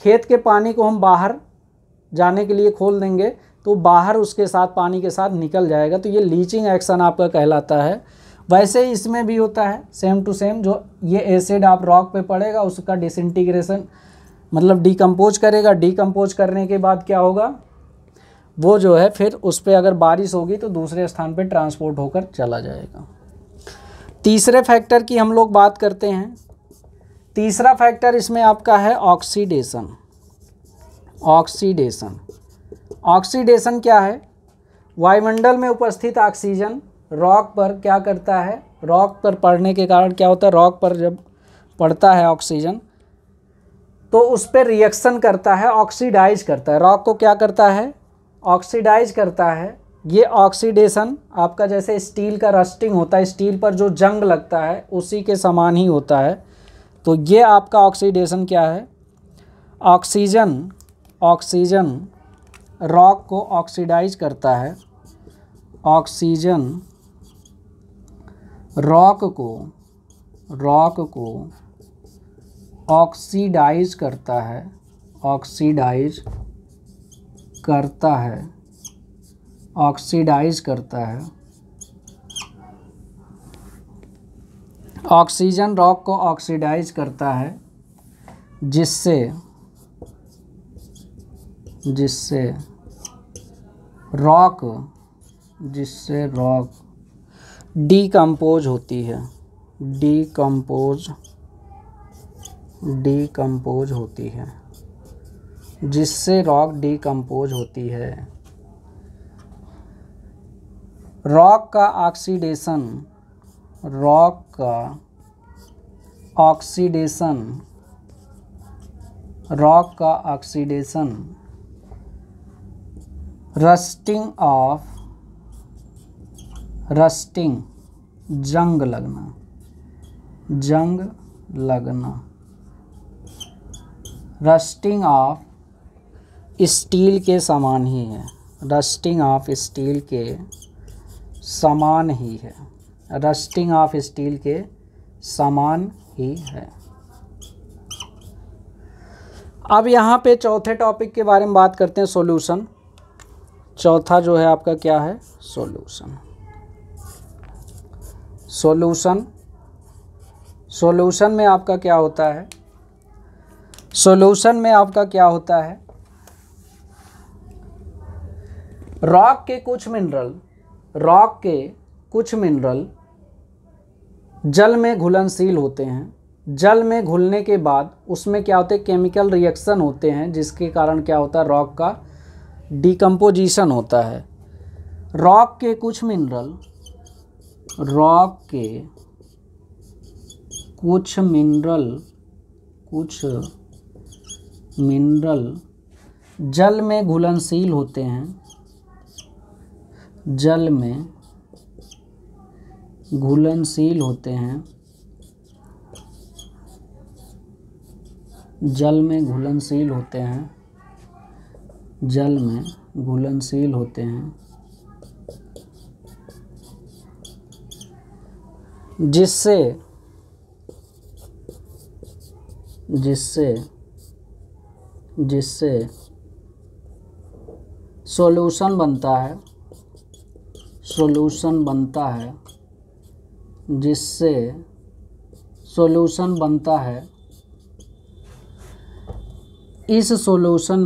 खेत के पानी को हम बाहर जाने के लिए खोल देंगे तो बाहर उसके साथ पानी के साथ निकल जाएगा। तो ये लीचिंग एक्शन आपका कहलाता है। वैसे ही इसमें भी होता है सेम टू सेम। जो ये एसिड आप रॉक पे पड़ेगा उसका डिसइंटीग्रेशन मतलब डीकम्पोज करेगा। डीकम्पोज करने के बाद क्या होगा, वो जो है फिर उस पर अगर बारिश होगी तो दूसरे स्थान पे ट्रांसपोर्ट होकर चला जाएगा। तीसरे फैक्टर की हम लोग बात करते हैं। तीसरा फैक्टर इसमें आपका है ऑक्सीडेशन। ऑक्सीडेशन, ऑक्सीडेशन क्या है, वायुमंडल में उपस्थित ऑक्सीजन रॉक पर क्या करता है, रॉक पर पड़ने के कारण क्या होता है, रॉक पर जब पड़ता है ऑक्सीजन तो उस पर रिएक्शन करता है, ऑक्सीडाइज करता है। रॉक को क्या करता है, ऑक्सीडाइज करता है। ये ऑक्सीडेशन आपका जैसे स्टील का रस्टिंग होता है, स्टील पर जो जंग लगता है उसी के समान ही होता है। तो ये आपका ऑक्सीडेशन क्या है, ऑक्सीजन रॉक को ऑक्सीडाइज करता है। ऑक्सीजन रॉक को ऑक्सीडाइज करता है, ऑक्सीडाइज करता है। ऑक्सीजन रॉक को ऑक्सीडाइज करता है जिससे रॉक डीकम्पोज होती है, डीकम्पोज होती है, जिससे रॉक डीकम्पोज होती है। रॉक का ऑक्सीडेशन रस्टिंग जंग लगना रस्टिंग ऑफ स्टील के समान ही है, रस्टिंग ऑफ स्टील के समान ही है, रस्टिंग ऑफ स्टील के समान ही है। अब यहाँ पे चौथे टॉपिक के बारे में बात करते हैं, सॉल्यूशन। चौथा जो है आपका क्या है, सॉल्यूशन। सॉल्यूशन में आपका क्या होता है, सॉल्यूशन में आपका क्या होता है, रॉक के कुछ मिनरल जल में घुलनशील होते हैं। जल में घुलने के बाद उसमें क्या होते हैं, केमिकल रिएक्शन होते हैं जिसके कारण क्या होता है, रॉक का डीकम्पोजिशन होता है। रॉक के कुछ मिनरल जल में घुलनशील होते हैं, जल में घुलनशील होते हैं, जल में घुलनशील होते हैं, जल में घुलनशील होते हैं, जिससे सॉल्यूशन बनता है, जिससे सॉल्यूशन बनता है। इस सॉल्यूशन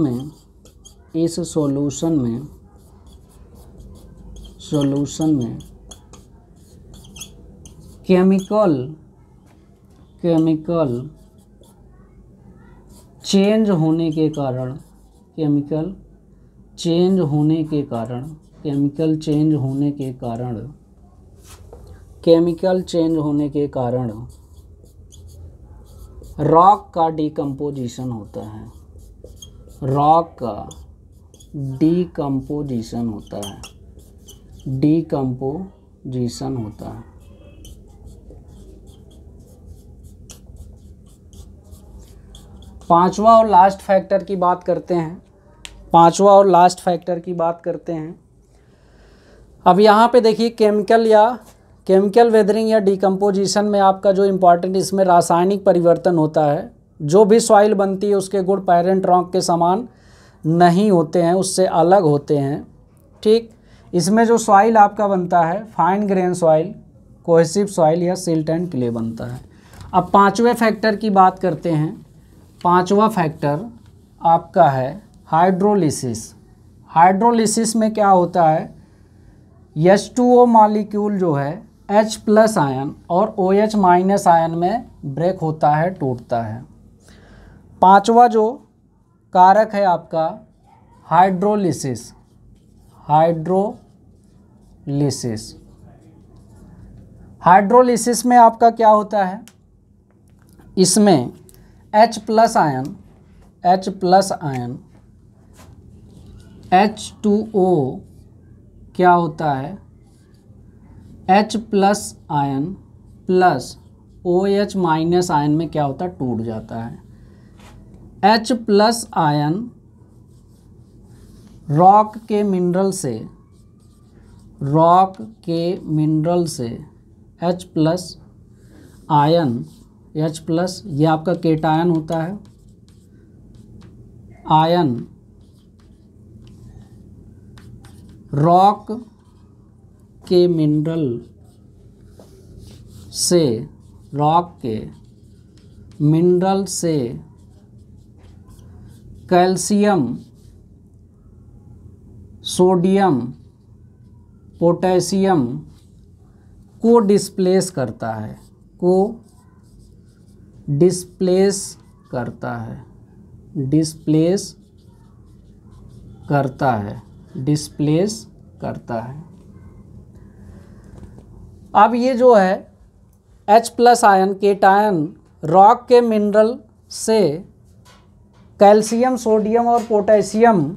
में केमिकल चेंज होने के कारण, केमिकल चेंज होने के कारण रॉक का डिकम्पोजिशन होता है, रॉक का डिकम्पोजिशन होता है। पांचवा और लास्ट फैक्टर की बात करते हैं। अब यहाँ पे देखिए केमिकल वेदरिंग या डिकम्पोजिशन में आपका जो इम्पॉर्टेंट, इसमें रासायनिक परिवर्तन होता है। जो भी सॉइल बनती है उसके गुण पेरेंट रॉक के समान नहीं होते हैं, उससे अलग होते हैं। ठीक, इसमें जो सॉइल आपका बनता है fine grain soil, cohesive soil या सिल्ट एंड क्ले बनता है। अब पांचवें फैक्टर की बात करते हैं। पांचवा फैक्टर आपका है हाइड्रोलिसिस। हाइड्रोलिसिस में क्या होता है, H2O मॉलिक्यूल जो है H+ आयन और OH- आयन में ब्रेक होता है, टूटता है। पांचवा जो कारक है आपका हाइड्रोलिसिस। हाइड्रोलिसिस में आपका क्या होता है, इसमें H+ आयन H2O क्या होता है, H+ ion plus OH- ion में क्या होता है, टूट जाता है। H+ आयन रॉक के मिनरल से H+ आयन, H+ ये आपका केटायन होता है, आयन रॉक के मिनरल से कैल्शियम, सोडियम, पोटेशियम को डिस्प्लेस करता है। अब ये जो है H+ आयन केटायन रॉक के मिनरल से कैल्शियम, सोडियम और पोटेशियम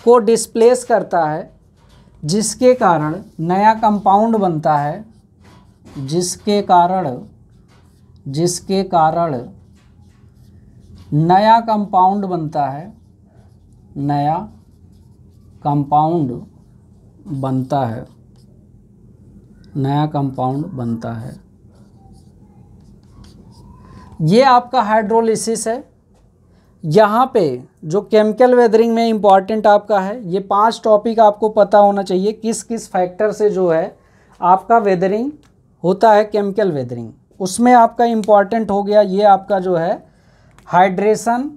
को डिस्प्लेस करता है, जिसके कारण नया कंपाउंड बनता है, जिसके कारण नया कंपाउंड बनता है। ये आपका हाइड्रोलिसिस है। यहाँ पे जो केमिकल वेदरिंग में इम्पॉर्टेंट आपका है, ये 5 टॉपिक आपको पता होना चाहिए, किस किस फैक्टर से जो है आपका वेदरिंग होता है, केमिकल वेदरिंग। उसमें आपका इम्पॉर्टेंट हो गया ये आपका जो है हाइड्रेशन,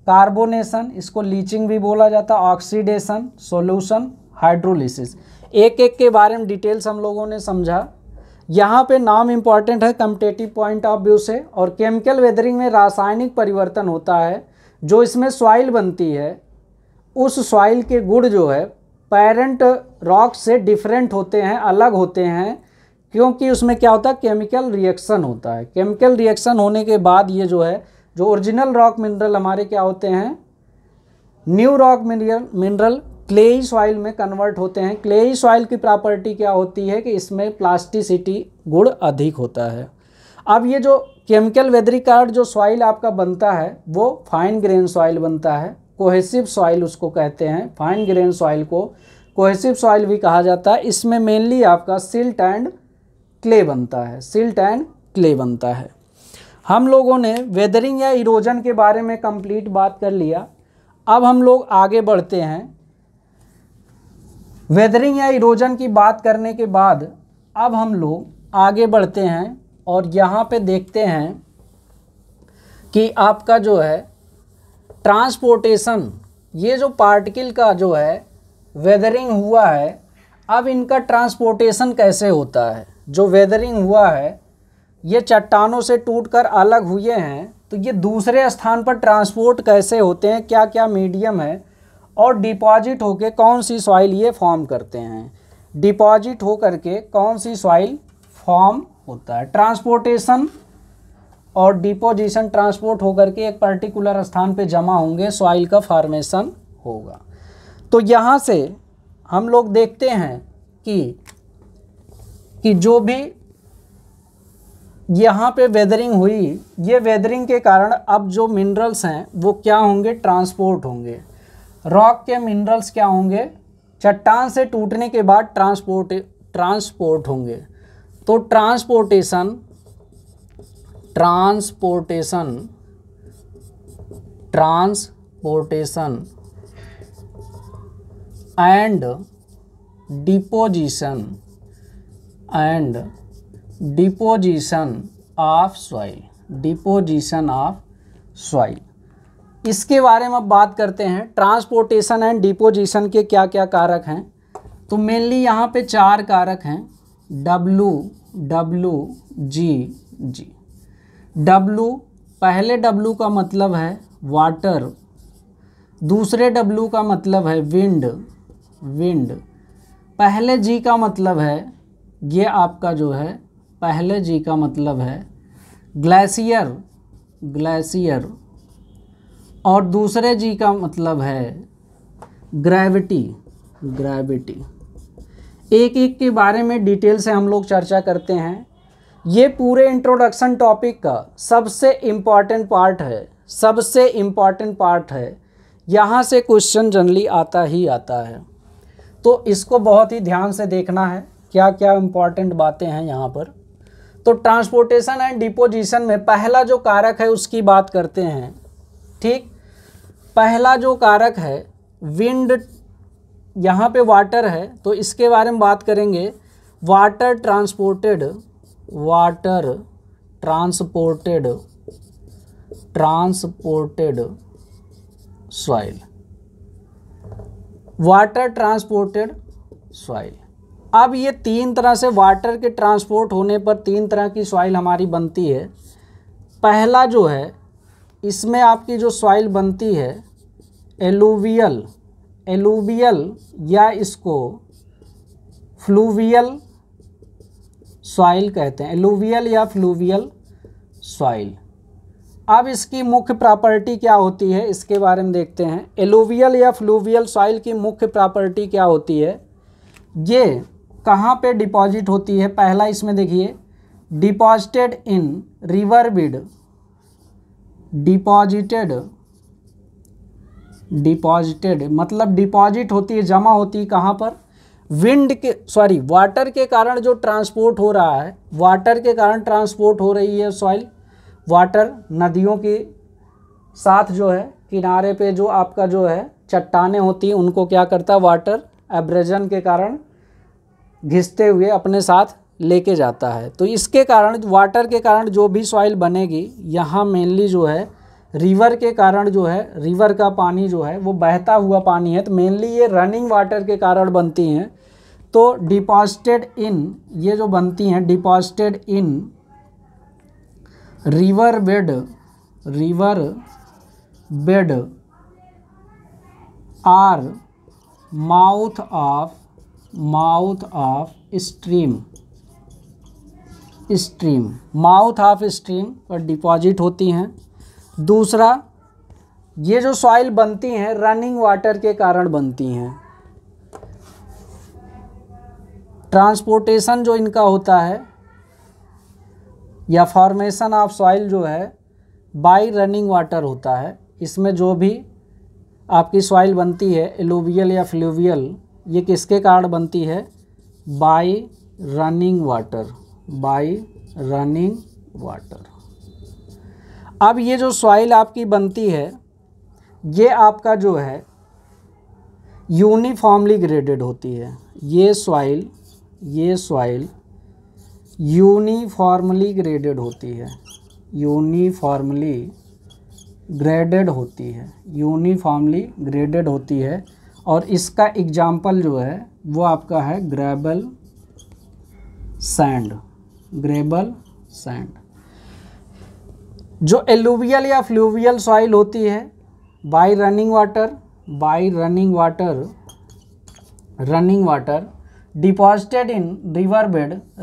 कार्बोनेशन, इसको लीचिंग भी बोला जाता है, ऑक्सीडेशन, सॉल्यूशन, हाइड्रोलिसिस। एक एक के बारे में डिटेल्स हम लोगों ने समझा। यहाँ पे नाम इम्पॉर्टेंट है कम्पिटेटिव पॉइंट ऑफ व्यू से। और केमिकल वेदरिंग में रासायनिक परिवर्तन होता है, जो इसमें सॉइल बनती है उस सॉइल के गुण जो है पेरेंट रॉक से डिफरेंट होते हैं, अलग होते हैं, क्योंकि उसमें क्या होता है, केमिकल रिएक्शन होता है। केमिकल रिएक्शन होने के बाद ये जो है, जो ओरिजिनल रॉक मिनरल हमारे क्या होते हैं, new rock mineral clayey soil में कन्वर्ट होते हैं। क्लेई सॉइल की प्रॉपर्टी क्या होती है कि इसमें प्लास्टिसिटी गुण अधिक होता है। अब ये जो केमिकल वेदरिंग का जो सॉइल आपका बनता है वो फाइन ग्रेन सॉइल बनता है, कोहेसिव सॉइल उसको कहते हैं। फाइन ग्रेन सॉइल को कोहेसिव सॉइल भी कहा जाता है। इसमें मेनली आपका सिल्ट एंड क्ले बनता है। हम लोगों ने वेदरिंग या इरोजन के बारे में कंप्लीट बात कर लिया। अब हम लोग आगे बढ़ते हैं। वेदरिंग या इरोजन की बात करने के बाद अब हम लोग आगे बढ़ते हैं और यहाँ पे देखते हैं कि आपका जो है ट्रांसपोर्टेशन, ये जो पार्टिकल का जो है वेदरिंग हुआ है, अब इनका ट्रांसपोर्टेशन कैसे होता है। जो वेदरिंग हुआ है, ये चट्टानों से टूटकर अलग हुए हैं, तो ये दूसरे स्थान पर ट्रांसपोर्ट कैसे होते हैं, क्या क्या मीडियम है, और डिपॉजिट होके कौन सी सॉइल ये फॉर्म करते हैं। डिपॉजिट हो करके कौन सी सॉइल फॉर्म होता है। ट्रांसपोर्टेशन और डिपोजिशन, ट्रांसपोर्ट होकर के एक पर्टिकुलर स्थान पे जमा होंगे, सॉइल का फॉर्मेशन होगा। तो यहाँ से हम लोग देखते हैं कि जो भी यहाँ पे वेदरिंग हुई, ये वेदरिंग के कारण अब जो मिनरल्स हैं वो क्या होंगे, ट्रांसपोर्ट होंगे। रॉक के मिनरल्स क्या होंगे, चट्टान से टूटने के बाद ट्रांसपोर्ट होंगे। तो transportation and deposition of soil, इसके बारे में अब बात करते हैं। ट्रांसपोर्टेशन एंड डिपोजिशन के क्या क्या कारक हैं। तो मेनली यहाँ पे 4 कारक हैं, WG। W, पहले W का मतलब है वाटर, दूसरे W का मतलब है विंड। पहले G का मतलब है, ये आपका जो है पहले G का मतलब है ग्लेशियर, और दूसरे G का मतलब है ग्रेविटी। एक एक के बारे में डिटेल से हम लोग चर्चा करते हैं। ये पूरे इंट्रोडक्शन टॉपिक का सबसे इम्पॉर्टेंट पार्ट है, यहाँ से क्वेश्चन जनरली आता ही आता है। तो इसको बहुत ही ध्यान से देखना है, क्या क्या इम्पॉर्टेंट बातें हैं यहाँ पर। तो ट्रांसपोर्टेशन एंड डिपोजिशन में पहला जो कारक है उसकी बात करते हैं। ठीक, पहला जो कारक है विंड, यहाँ पे वाटर है तो इसके बारे में बात करेंगे। Water transported soil, water transported soil. अब ये 3 तरह से वाटर के ट्रांसपोर्ट होने पर 3 तरह की सॉइल हमारी बनती है। पहला जो है, इसमें आपकी जो सॉइल बनती है एलुवियल या इसको फ्लूवियल सॉइल कहते हैं, एलुवियल या फ्लूवियल सॉइल। अब इसकी मुख्य प्रॉपर्टी क्या होती है, इसके बारे में देखते हैं। एलुवियल या फ्लूवियल सॉइल की मुख्य प्रॉपर्टी क्या होती है, ये कहाँ पे डिपॉजिट होती है। पहला इसमें देखिए, deposited in river bed, deposited मतलब डिपॉजिट होती है, जमा होती है कहाँ पर, वाटर के कारण जो ट्रांसपोर्ट हो रहा है, वाटर के कारण ट्रांसपोर्ट हो रही है सॉइल। वाटर नदियों के साथ जो है किनारे पे जो आपका जो है चट्टानें होती हैं, उनको क्या करता है, वाटर एब्रेजन के कारण घिसते हुए अपने साथ लेके जाता है। तो इसके कारण, वाटर के कारण जो भी सॉइल बनेगी, यहाँ मेनली जो है रिवर के कारण जो है, रिवर का पानी जो है वो बहता हुआ पानी है, तो मेनली ये रनिंग वाटर के कारण बनती हैं। तो डिपॉजिटेड इन, ये जो बनती हैं deposited in river bed are mouth of stream पर डिपॉजिट होती हैं। दूसरा, ये जो सॉइल बनती हैं रनिंग वाटर के कारण बनती हैं। ट्रांसपोर्टेशन जो इनका होता है या फॉर्मेशन ऑफ सॉइल जो है बाय रनिंग वाटर होता है। इसमें जो भी आपकी सॉइल बनती है एलुवियल या फ्लूवियल, ये किसके कारण बनती है, बाय रनिंग वाटर। अब ये जो सॉइल आपकी बनती है, ये आपका जो है यूनिफॉर्मली ग्रेडेड होती है। ये सॉइल यूनिफॉर्मली ग्रेडेड होती है, यूनिफॉर्मली ग्रेडेड होती है। और इसका एग्जाम्पल जो है वो आपका है ग्रेवल सैंड, ग्रेबल सैंड। जो एलुवियल या फ्लूवियल सॉइल होती है, bye running water deposited in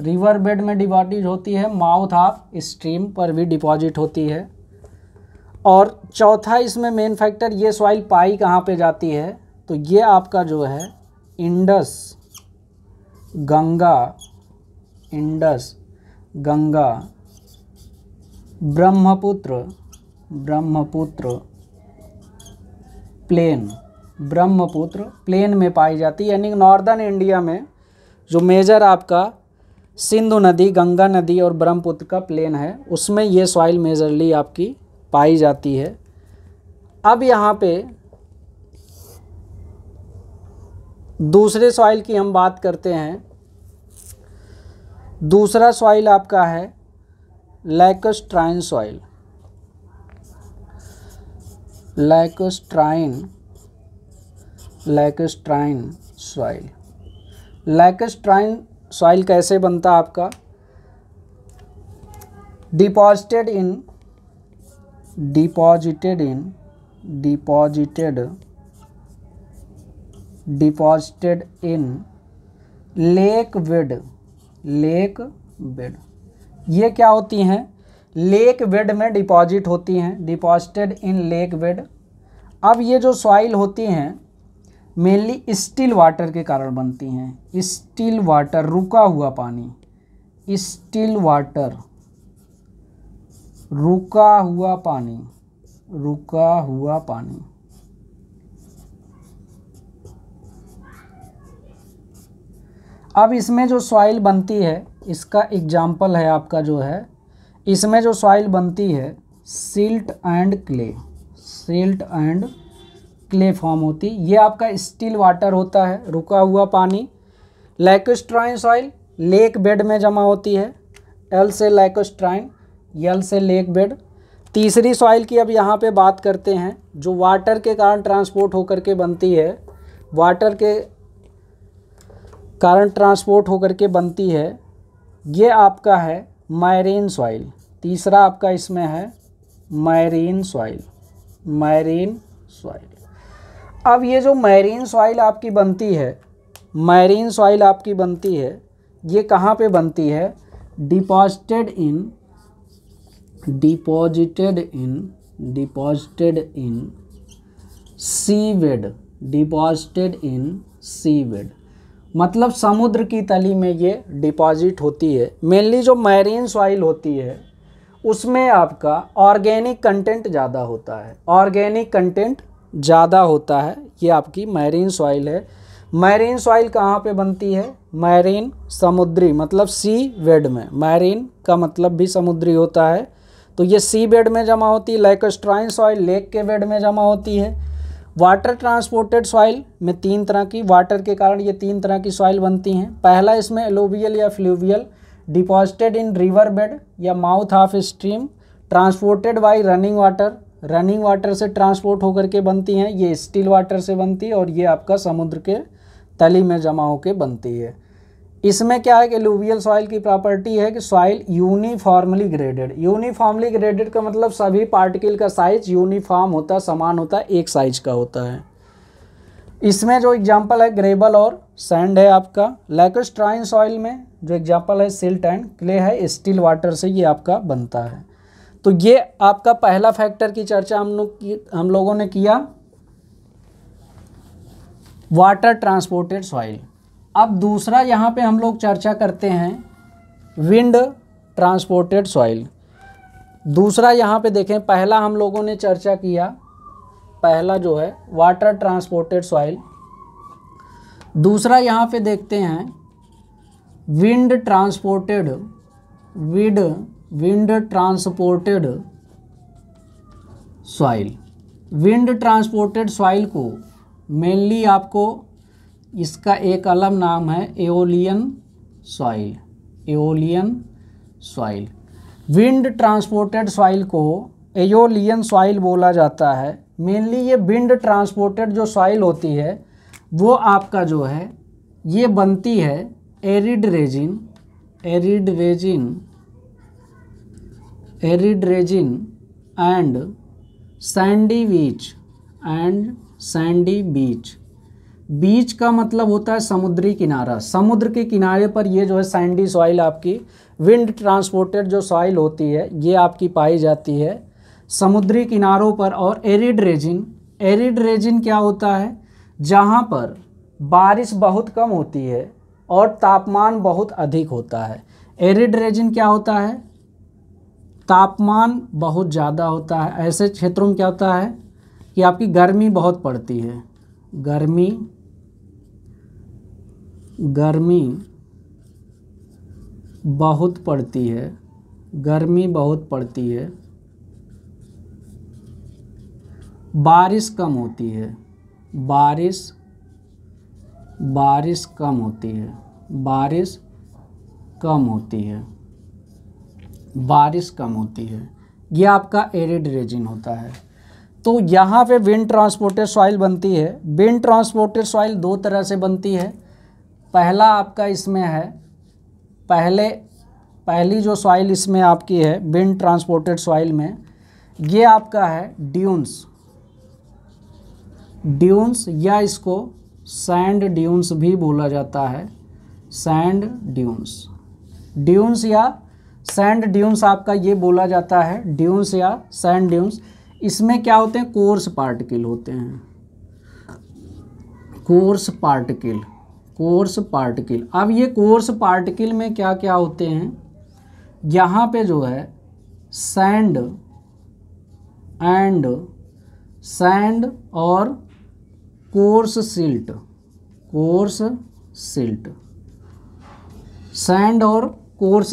river bed में डिपॉजिट होती है, माउथ ऑफ स्ट्रीम पर भी डिपॉजिट होती है। और चौथा इसमें मेन फैक्टर, ये सॉइल पाई कहाँ पे जाती है, तो ये आपका जो है इंडस गंगा ब्रह्मपुत्र प्लेन में पाई जाती है। यानी नॉर्दर्न इंडिया में जो मेजर आपका सिंधु नदी, गंगा नदी और ब्रह्मपुत्र का प्लेन है, उसमें ये सॉइल मेजरली आपकी पाई जाती है। अब यहाँ पे दूसरे सॉइल की हम बात करते हैं। दूसरा सॉइल आपका है लैकस्ट्राइन सॉइल। लैकस्ट्राइन सॉइल कैसे बनता आपका, डिपॉजिटेड इन लेक बेड। ये क्या होती हैं, लेक बेड में डिपॉजिट होती हैं, डिपॉजिटेड इन लेक बेड। अब ये जो सॉइल होती हैं मेनली स्टिल वाटर के कारण बनती हैं। स्टिल वाटर, रुका हुआ पानी, स्टिल वाटर, रुका हुआ पानी। अब इसमें जो सॉइल बनती है, इसका एग्जाम्पल है आपका जो है, इसमें जो सॉइल बनती है सिल्ट एंड क्ले फॉर्म होती। ये आपका स्टिल वाटर होता है, रुका हुआ पानी। लैकस्ट्राइन सॉइल लेक बेड में जमा होती है, एल से लैकस्ट्राइन, यल से लेक बेड। तीसरी सॉइल की अब यहाँ पे बात करते हैं, जो वाटर के कारण ट्रांसपोर्ट होकर के बनती है, वाटर के कारण ट्रांसपोर्ट होकर के बनती है, ये आपका है मैरीन सॉइल। तीसरा आपका इसमें है मैरीन सॉइल। अब ये जो मैरीन सॉइल आपकी बनती है, ये कहाँ पे बनती है, डिपॉजिटेड इन सी बेड, मतलब समुद्र की तली में ये डिपॉजिट होती है। मेनली जो मैरीन सॉइल होती है उसमें आपका ऑर्गेनिक कंटेंट ज़्यादा होता है, ये आपकी मैरीन सॉइल है। मैरीन सॉइल कहाँ पे बनती है, मैरीन समुद्री, मतलब सी बेड में, मैरीन का मतलब भी समुद्री होता है, तो ये सी बेड में जमा होती है। लैकस्ट्राइन सॉइल लेक के बेड में जमा होती है। वाटर ट्रांसपोर्टेड सॉइल में तीन तरह की, वाटर के कारण ये तीन तरह की सॉइल बनती हैं। पहला इसमें एलुवियल या fluvial, deposited in river bed या mouth of stream, transported by running water से ट्रांसपोर्ट होकर के बनती हैं। ये स्टिल वाटर से बनती है और ये आपका समुद्र के तली में जमा होकर बनती है। इसमें क्या है कि एलुवियल सॉइल की प्रॉपर्टी है कि सॉइल यूनिफॉर्मली ग्रेडेड का मतलब सभी पार्टिकल का साइज यूनिफॉर्म होता है, समान होता है, एक साइज का होता है। इसमें जो एग्जांपल है ग्रेबल और सैंड है आपका। लैकस्ट्राइन सॉइल में जो एग्जांपल है सिल्ट एंड क्ले है, स्टिल वाटर से ये आपका बनता है। तो ये आपका पहला फैक्टर की चर्चा हम लोगों ने किया, वाटर ट्रांसपोर्टेड सॉइल। अब दूसरा यहाँ पे हम लोग चर्चा करते हैं विंड ट्रांसपोर्टेड सॉइल। दूसरा यहाँ पे देखें, पहला हम लोगों ने चर्चा किया, पहला जो है वाटर ट्रांसपोर्टेड सॉइल। दूसरा यहाँ पे देखते हैं wind transported soil. Wind transported soil को मेनली आपको इसका एक अलग नाम है aeolian soil. Wind transported soil को एओलियन सॉइल बोला जाता है। मेनली ये विंड ट्रांसपोर्टेड जो सॉइल होती है वो आपका जो है ये बनती है arid region arid region and sandy beach. Beach का मतलब होता है समुद्री किनारा। समुद्र के किनारे पर ये जो है सैंडी सॉइल आपकी विंड ट्रांसपोर्टेड जो सॉइल होती है ये आपकी पाई जाती है समुद्री किनारों पर। और एरिड रेजिन क्या होता है, जहाँ पर बारिश बहुत कम होती है और तापमान बहुत अधिक होता है। एरिड रेजिन क्या होता है, तापमान बहुत ज़्यादा होता है। ऐसे क्षेत्रों में क्या होता है कि आपकी गर्मी बहुत पड़ती है, गर्मी बहुत पड़ती है, गर्मी बहुत पड़ती है, बारिश कम होती है, बारिश कम होती है, बारिश कम होती है। ये आपका एरिड रेजिन होता है। तो यहाँ पे विंड ट्रांसपोर्टेड सॉइल बनती है। विंड ट्रांसपोर्टेड सॉइल दो तरह से बनती है। पहला आपका इसमें है, पहली जो सॉइल इसमें आपकी है विंड ट्रांसपोर्टेड सॉइल में, ये आपका है ड्यून्स या इसको सैंड ड्यून्स भी बोला जाता है। सैंड ड्यून्स या सैंड ड्यून्स आपका ये बोला जाता है, ड्यून्स या सैंड ड्यून्स। इसमें क्या होते हैं, कोर्स पार्टिकल होते हैं, कोर्स पार्टिकल। अब ये कोर्स पार्टिकल में क्या क्या होते हैं, यहाँ पे जो है सैंड और कोर्स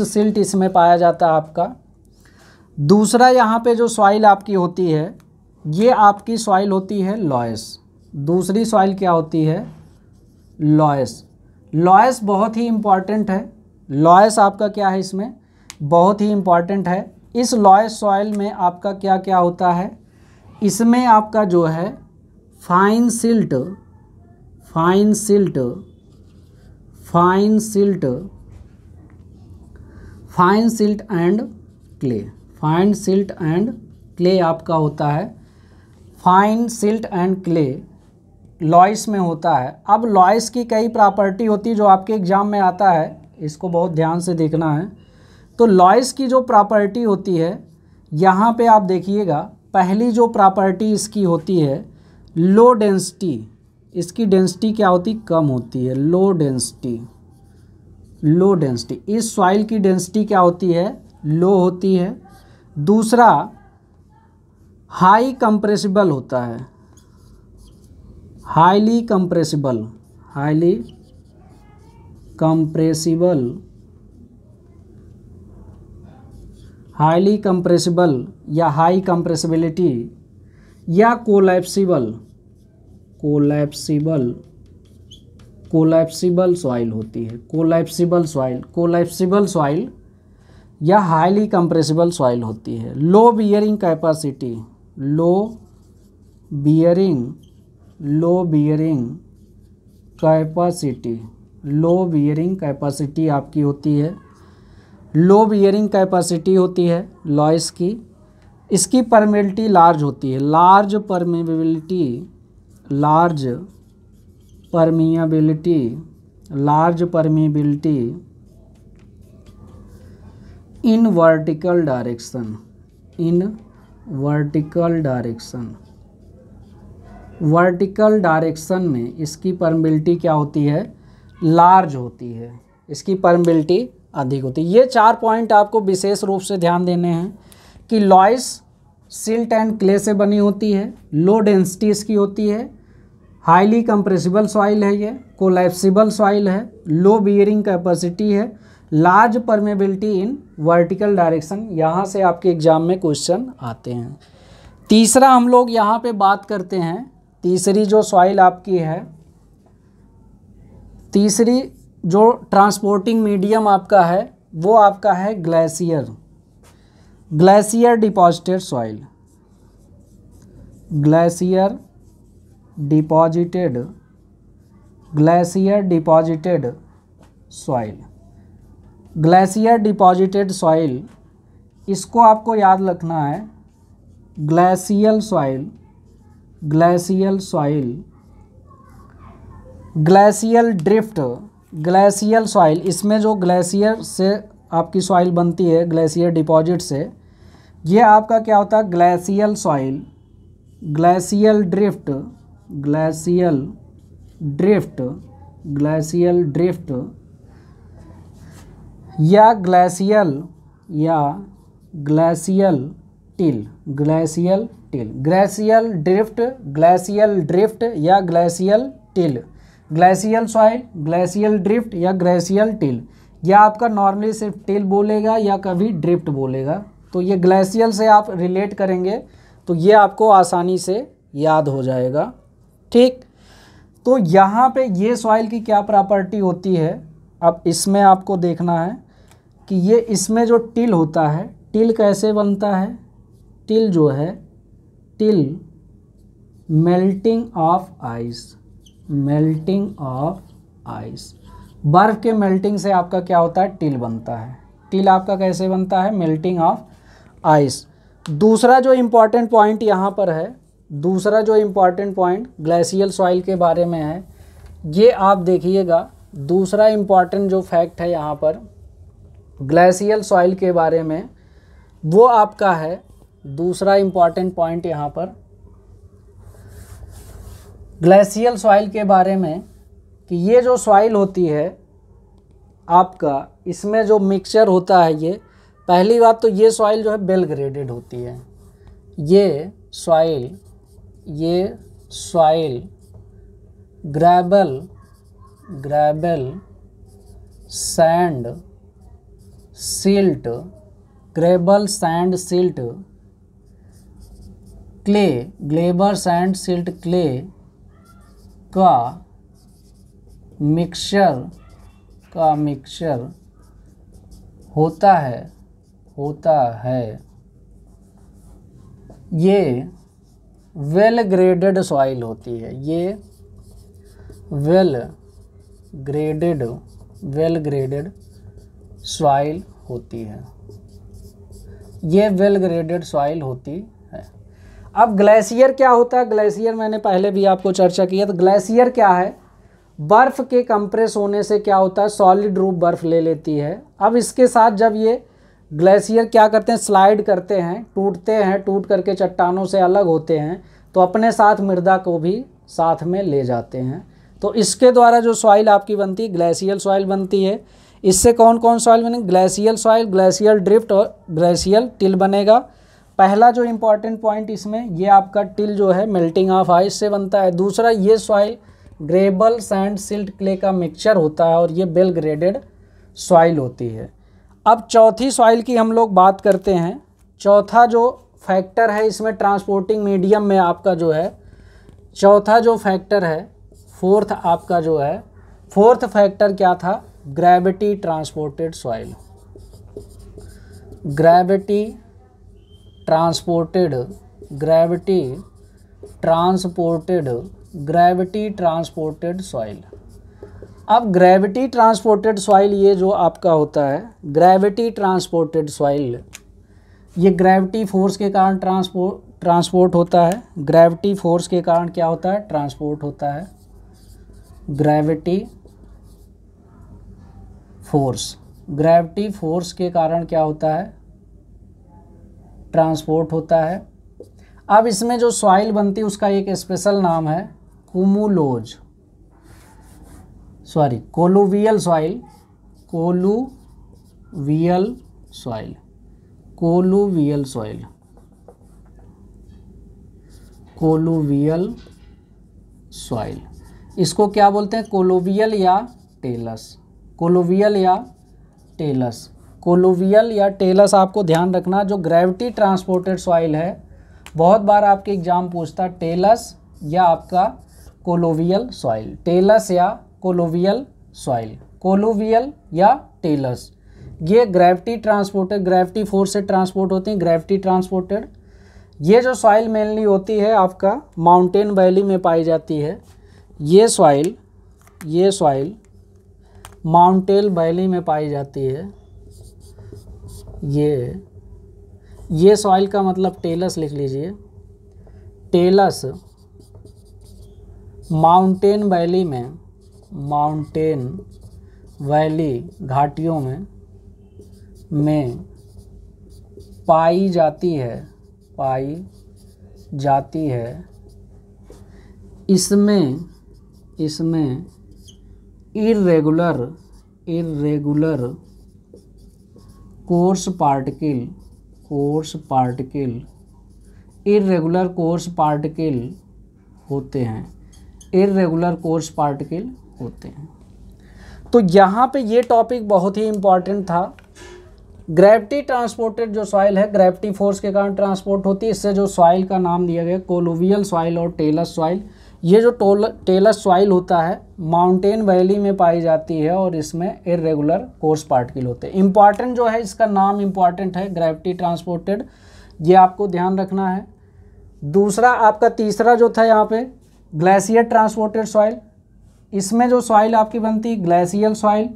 सिल्ट इसमें पाया जाता है आपका। दूसरा यहाँ पे जो सॉइल आपकी होती है ये आपकी सॉइल होती है लॉयस। दूसरी सॉइल क्या होती है, लॉयस बहुत ही इम्पॉर्टेंट है। लॉयस आपका क्या है, इसमें बहुत ही इम्पॉर्टेंट है। इस लॉयस सॉइल में आपका क्या क्या होता है, इसमें आपका जो है फाइन सिल्ट एंड क्ले आपका होता है। फाइन सिल्ट एंड क्ले लॉयस में होता है। अब लॉयस की कई प्रॉपर्टी होती है जो आपके एग्जाम में आता है, इसको बहुत ध्यान से देखना है। तो लॉयस की जो प्रॉपर्टी होती है यहाँ पे आप देखिएगा, पहली जो प्रॉपर्टी इसकी होती है लो डेंसिटी। इसकी डेंसिटी क्या होती, कम होती है, लो डेंसिटी। इस सॉइल की डेंसिटी क्या होती है, लो होती है। दूसरा हाई कंप्रेसिबल होता है, हाईली कंप्रेसिबल या हाई कंप्रेसिबिलिटी या कोलैप्सिबल सॉइल होती है। कोलैप्सिबल सॉइल या हाईली कंप्रेसिबल सॉइल होती है। लो बियरिंग कैपेसिटी आपकी होती है, लो बियरिंग कैपेसिटी होती है लॉयस की। इसकी परमेबिलिटी लार्ज होती है, large permeability in vertical direction में इसकी परमिबिलिटी क्या होती है, लार्ज होती है, इसकी परमिबिलिटी अधिक होती है। ये 4 पॉइंट आपको विशेष रूप से ध्यान देने हैं कि लॉयस सिल्ट एंड क्ले से बनी होती है, लो डेंसिटी इसकी होती है, हाईली कंप्रेसिबल सॉइल है, ये कोलैप्सिबल सॉइल है, लो बियरिंग कैपेसिटी है, large permeability in vertical direction. यहाँ से आपके एग्जाम में क्वेश्चन आते हैं। तीसरा हम लोग यहाँ पे बात करते हैं, तीसरी जो सॉइल आपकी है, तीसरी जो ट्रांसपोर्टिंग मीडियम आपका है वो आपका है glacier deposited soil. Glacier deposited soil. Glacier deposited soil, इसको आपको याद रखना है। Glacial soil, glacial soil, glacial drift, glacial soil, इसमें जो ग्लेशियर से आपकी सॉइल बनती है, ग्लेशियर डिपॉजिट से, ये आपका क्या होता है, glacial soil, glacial drift, glacial drift, glacial drift या glacial till, glacial till, glacial drift, glacial drift या glacial till, glacial soil, glacial drift या ग्लेशियल टिल, या आपका नॉर्मली सिर्फ टिल बोलेगा या कभी ड्रिफ्ट बोलेगा। तो ये ग्लेशियल से आप रिलेट करेंगे तो ये आपको आसानी से याद हो जाएगा। ठीक, तो यहाँ पे ये सॉइल की क्या प्रॉपर्टी होती है, अब इसमें आपको देखना है कि ये इसमें जो टिल होता है, टिल कैसे बनता है, टिल जो है, till melting of ice, melting of ice, बर्फ़ के मेल्टिंग से आपका क्या होता है, टिल बनता है। टिल आपका कैसे बनता है, मेल्टिंग ऑफ आइस। दूसरा जो इम्पॉर्टेंट पॉइंट यहाँ पर है, दूसरा जो इम्पॉर्टेंट पॉइंट ग्लेशियल सॉइल के बारे में है, ये आप देखिएगा। दूसरा इम्पॉर्टेंट जो फैक्ट है यहाँ पर ग्लेशियल सॉइल के बारे में, वो आपका है दूसरा इम्पॉर्टेंट पॉइंट यहाँ पर ग्लेशियल सॉइल के बारे में, कि ये जो सॉइल होती है आपका, इसमें जो मिक्सचर होता है, ये पहली बात तो ये सॉइल जो है वेल ग्रेडेड होती है। ये soil gravel, sand, silt, gravel, sand, silt, clay, ग्लेबर, सैंड, सिल्ट, क्ले का मिक्सचर होता है। ये वेल ग्रेडेड सॉइल होती है, ये वेल ग्रेडेड सॉइल होती है, ये वेल ग्रेडेड सॉइल होती है। अब ग्लेशियर क्या होता है, ग्लेशियर मैंने पहले भी आपको चर्चा किया। तो ग्लेशियर क्या है, बर्फ़ के कंप्रेस होने से क्या होता है, सॉलिड रूप बर्फ़ ले लेती है। अब इसके साथ जब ये ग्लेशियर क्या करते हैं, स्लाइड करते हैं, टूटते हैं, टूट करके चट्टानों से अलग होते हैं, तो अपने साथ मृदा को भी साथ में ले जाते हैं। तो इसके द्वारा जो सॉइल आपकी बनती है, ग्लेशियल सॉइल बनती है। इससे कौन कौन सॉइल बनेंगे, ग्लेशियल सॉइल, ग्लेशियल ड्रिफ्ट और ग्लेशियल टिल बनेगा। पहला जो इम्पॉर्टेंट पॉइंट इसमें, ये आपका टिल जो है मेल्टिंग ऑफ आइस से बनता है। दूसरा, ये soil gravel, sand, silt, clay का मिक्सचर होता है और ये वेल ग्रेडेड सॉइल होती है। अब चौथी सॉइल की हम लोग बात करते हैं। चौथा जो फैक्टर है इसमें ट्रांसपोर्टिंग मीडियम में आपका जो है, चौथा जो फैक्टर है, फोर्थ आपका जो है, फोर्थ फैक्टर क्या था, gravity transported soil, gravity transported soil. अब ग्रेविटी ट्रांसपोर्टेड सॉइल ये जो आपका होता है, ग्रेविटी ट्रांसपोर्टेड सॉइल, ये ग्रेविटी फोर्स के कारण ट्रांसपोर्ट होता है। ग्रेविटी फोर्स के कारण क्या होता है, ट्रांसपोर्ट होता है। ग्रेविटी फोर्स के कारण क्या होता है, ट्रांसपोर्ट होता है। अब इसमें जो सॉइल बनती है उसका एक स्पेशल नाम है कोलुवियल सॉइल, कोलुवियल सॉइल। इसको क्या बोलते हैं, कोलुवियल या टेलस, कोलुवियल या टेलस आपको ध्यान रखना। जो ग्रेविटी ट्रांसपोर्टेड सॉइल है, बहुत बार आपके एग्जाम पूछता है टेलस या आपका कोलुवियल सॉइल, टेलस या कोलुवियल सॉइल, कोलुवियल या टेलस। ये ग्रेविटी ट्रांसपोर्टेड, ग्रेविटी फोर्स से ट्रांसपोर्ट होती हैं, ग्रेविटी ट्रांसपोर्टेड। ये जो सॉइल मेनली होती है आपका माउंटेन वैली में पाई जाती है। ये सॉइल माउंटेन वैली में पाई जाती है। ये सॉइल का मतलब टेलस लिख लीजिए। टेलस माउंटेन वैली घाटियों में पाई जाती है। इसमें इर्रेगुलर कोर्स पार्टिकल होते हैं। तो यहाँ पे ये टॉपिक बहुत ही इम्पॉर्टेंट था। ग्रेविटी ट्रांसपोर्टेड जो सॉइल है, ग्रेविटी फोर्स के कारण ट्रांसपोर्ट होती है। इससे जो सॉइल का नाम दिया गया कोलुवियल सॉइल और टेलस सॉइल। ये जो टेलस सॉइल होता है माउंटेन वैली में पाई जाती है और इसमें इर्रेगुलर कोर्स पार्टिकल होते हैं। इम्पॉर्टेंट जो है, इसका नाम इम्पॉर्टेंट है, ग्रेविटी ट्रांसपोर्टेड, ये आपको ध्यान रखना है। दूसरा आपका तीसरा जो था यहाँ पे ग्लेशियर ट्रांसपोर्टेड सॉइल। इसमें जो सॉइल आपकी बनती है ग्लेशियल सॉइल,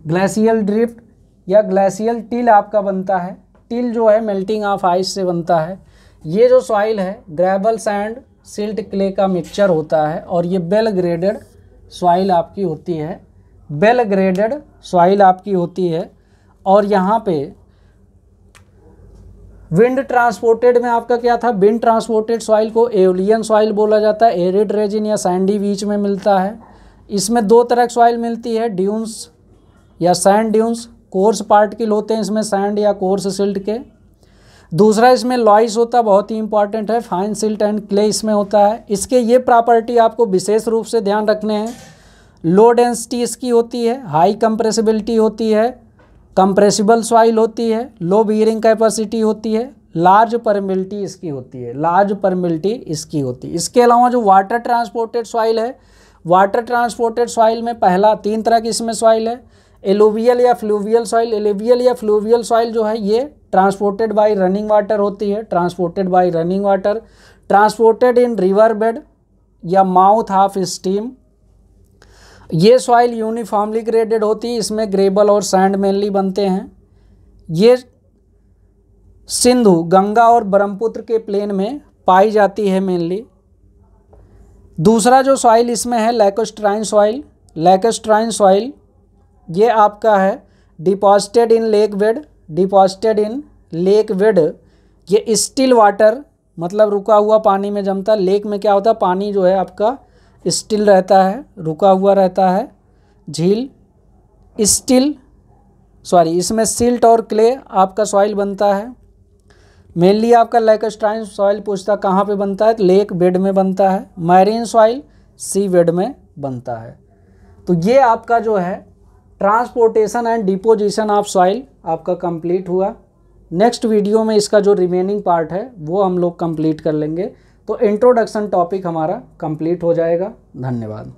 ग्लेशियल ड्रिफ्ट या ग्लेशियल टिल आपका बनता है। टिल जो है मेल्टिंग ऑफ आइस से बनता है। ये जो सॉइल है ग्रेवल सैंड सिल्ट क्ले का मिक्सचर होता है और ये वेल ग्रेडेड सॉइल आपकी होती है। और यहाँ पे विंड ट्रांसपोर्टेड में आपका क्या था, विंड ट्रांसपोर्टेड सॉइल को एओलियन सॉइल बोला जाता है। एरिड रेजिन या सैंडी बीच में मिलता है। इसमें दो तरह की सॉइल मिलती है, ड्यून्स या सैंड ड्यून्स। कोर्स पार्टिकल होते हैं इसमें सैंड या कोर्स सिल्ट के। दूसरा इसमें लॉइस होता है, बहुत ही इंपॉर्टेंट है, फाइन सिल्ट एंड क्ले इसमें होता है। इसके ये प्रॉपर्टी आपको विशेष रूप से ध्यान रखने हैं। लो डेंसिटी इसकी होती है, हाई कंप्रेसिबिलिटी होती है, कंप्रेसिबल सॉइल होती है, लो बियरिंग कैपेसिटी होती है, लार्ज परमिबिलिटी इसकी होती है। इसके अलावा जो वाटर ट्रांसपोर्टेड सॉइल है, वाटर ट्रांसपोर्टेड सॉइल में पहला 3 तरह की इसमें सॉइल है, एलुवियल या फ्लूवियल सॉइल। एलुवियल या फ्लूवियल सॉइल जो है ये ट्रांसपोर्टेड बाय रनिंग वाटर होती है, ट्रांसपोर्टेड इन रिवर बेड या माउथ ऑफ स्ट्रीम। ये सॉइल यूनिफॉर्मली ग्रेडेड होती है, इसमें ग्रेबल और सैंड मेनली बनते हैं। ये सिंधु, गंगा और ब्रह्मपुत्र के प्लेन में पाई जाती है मेनली। दूसरा जो सॉइल इसमें है लैकोस्ट्राइन सॉइल, ये आपका है डिपॉजिटेड इन लेक बेड। ये स्टिल वाटर मतलब रुका हुआ पानी में जमता है। लेक में क्या होता है, पानी जो है आपका स्टिल रहता है, रुका हुआ रहता है। झील इसमें सिल्ट और क्ले आपका सॉइल बनता है। मेनली आपका लैकोस्ट्राइन सॉइल पूछता कहाँ पे बनता है, लेक बेड में बनता है। मैरीन सॉइल सी बेड में बनता है। तो ये आपका जो है transportation and deposition of soil आपका कंप्लीट हुआ। नेक्स्ट वीडियो में इसका जो रिमेनिंग पार्ट है वो हम लोग कंप्लीट कर लेंगे। तो इंट्रोडक्शन टॉपिक हमारा कंप्लीट हो जाएगा। धन्यवाद।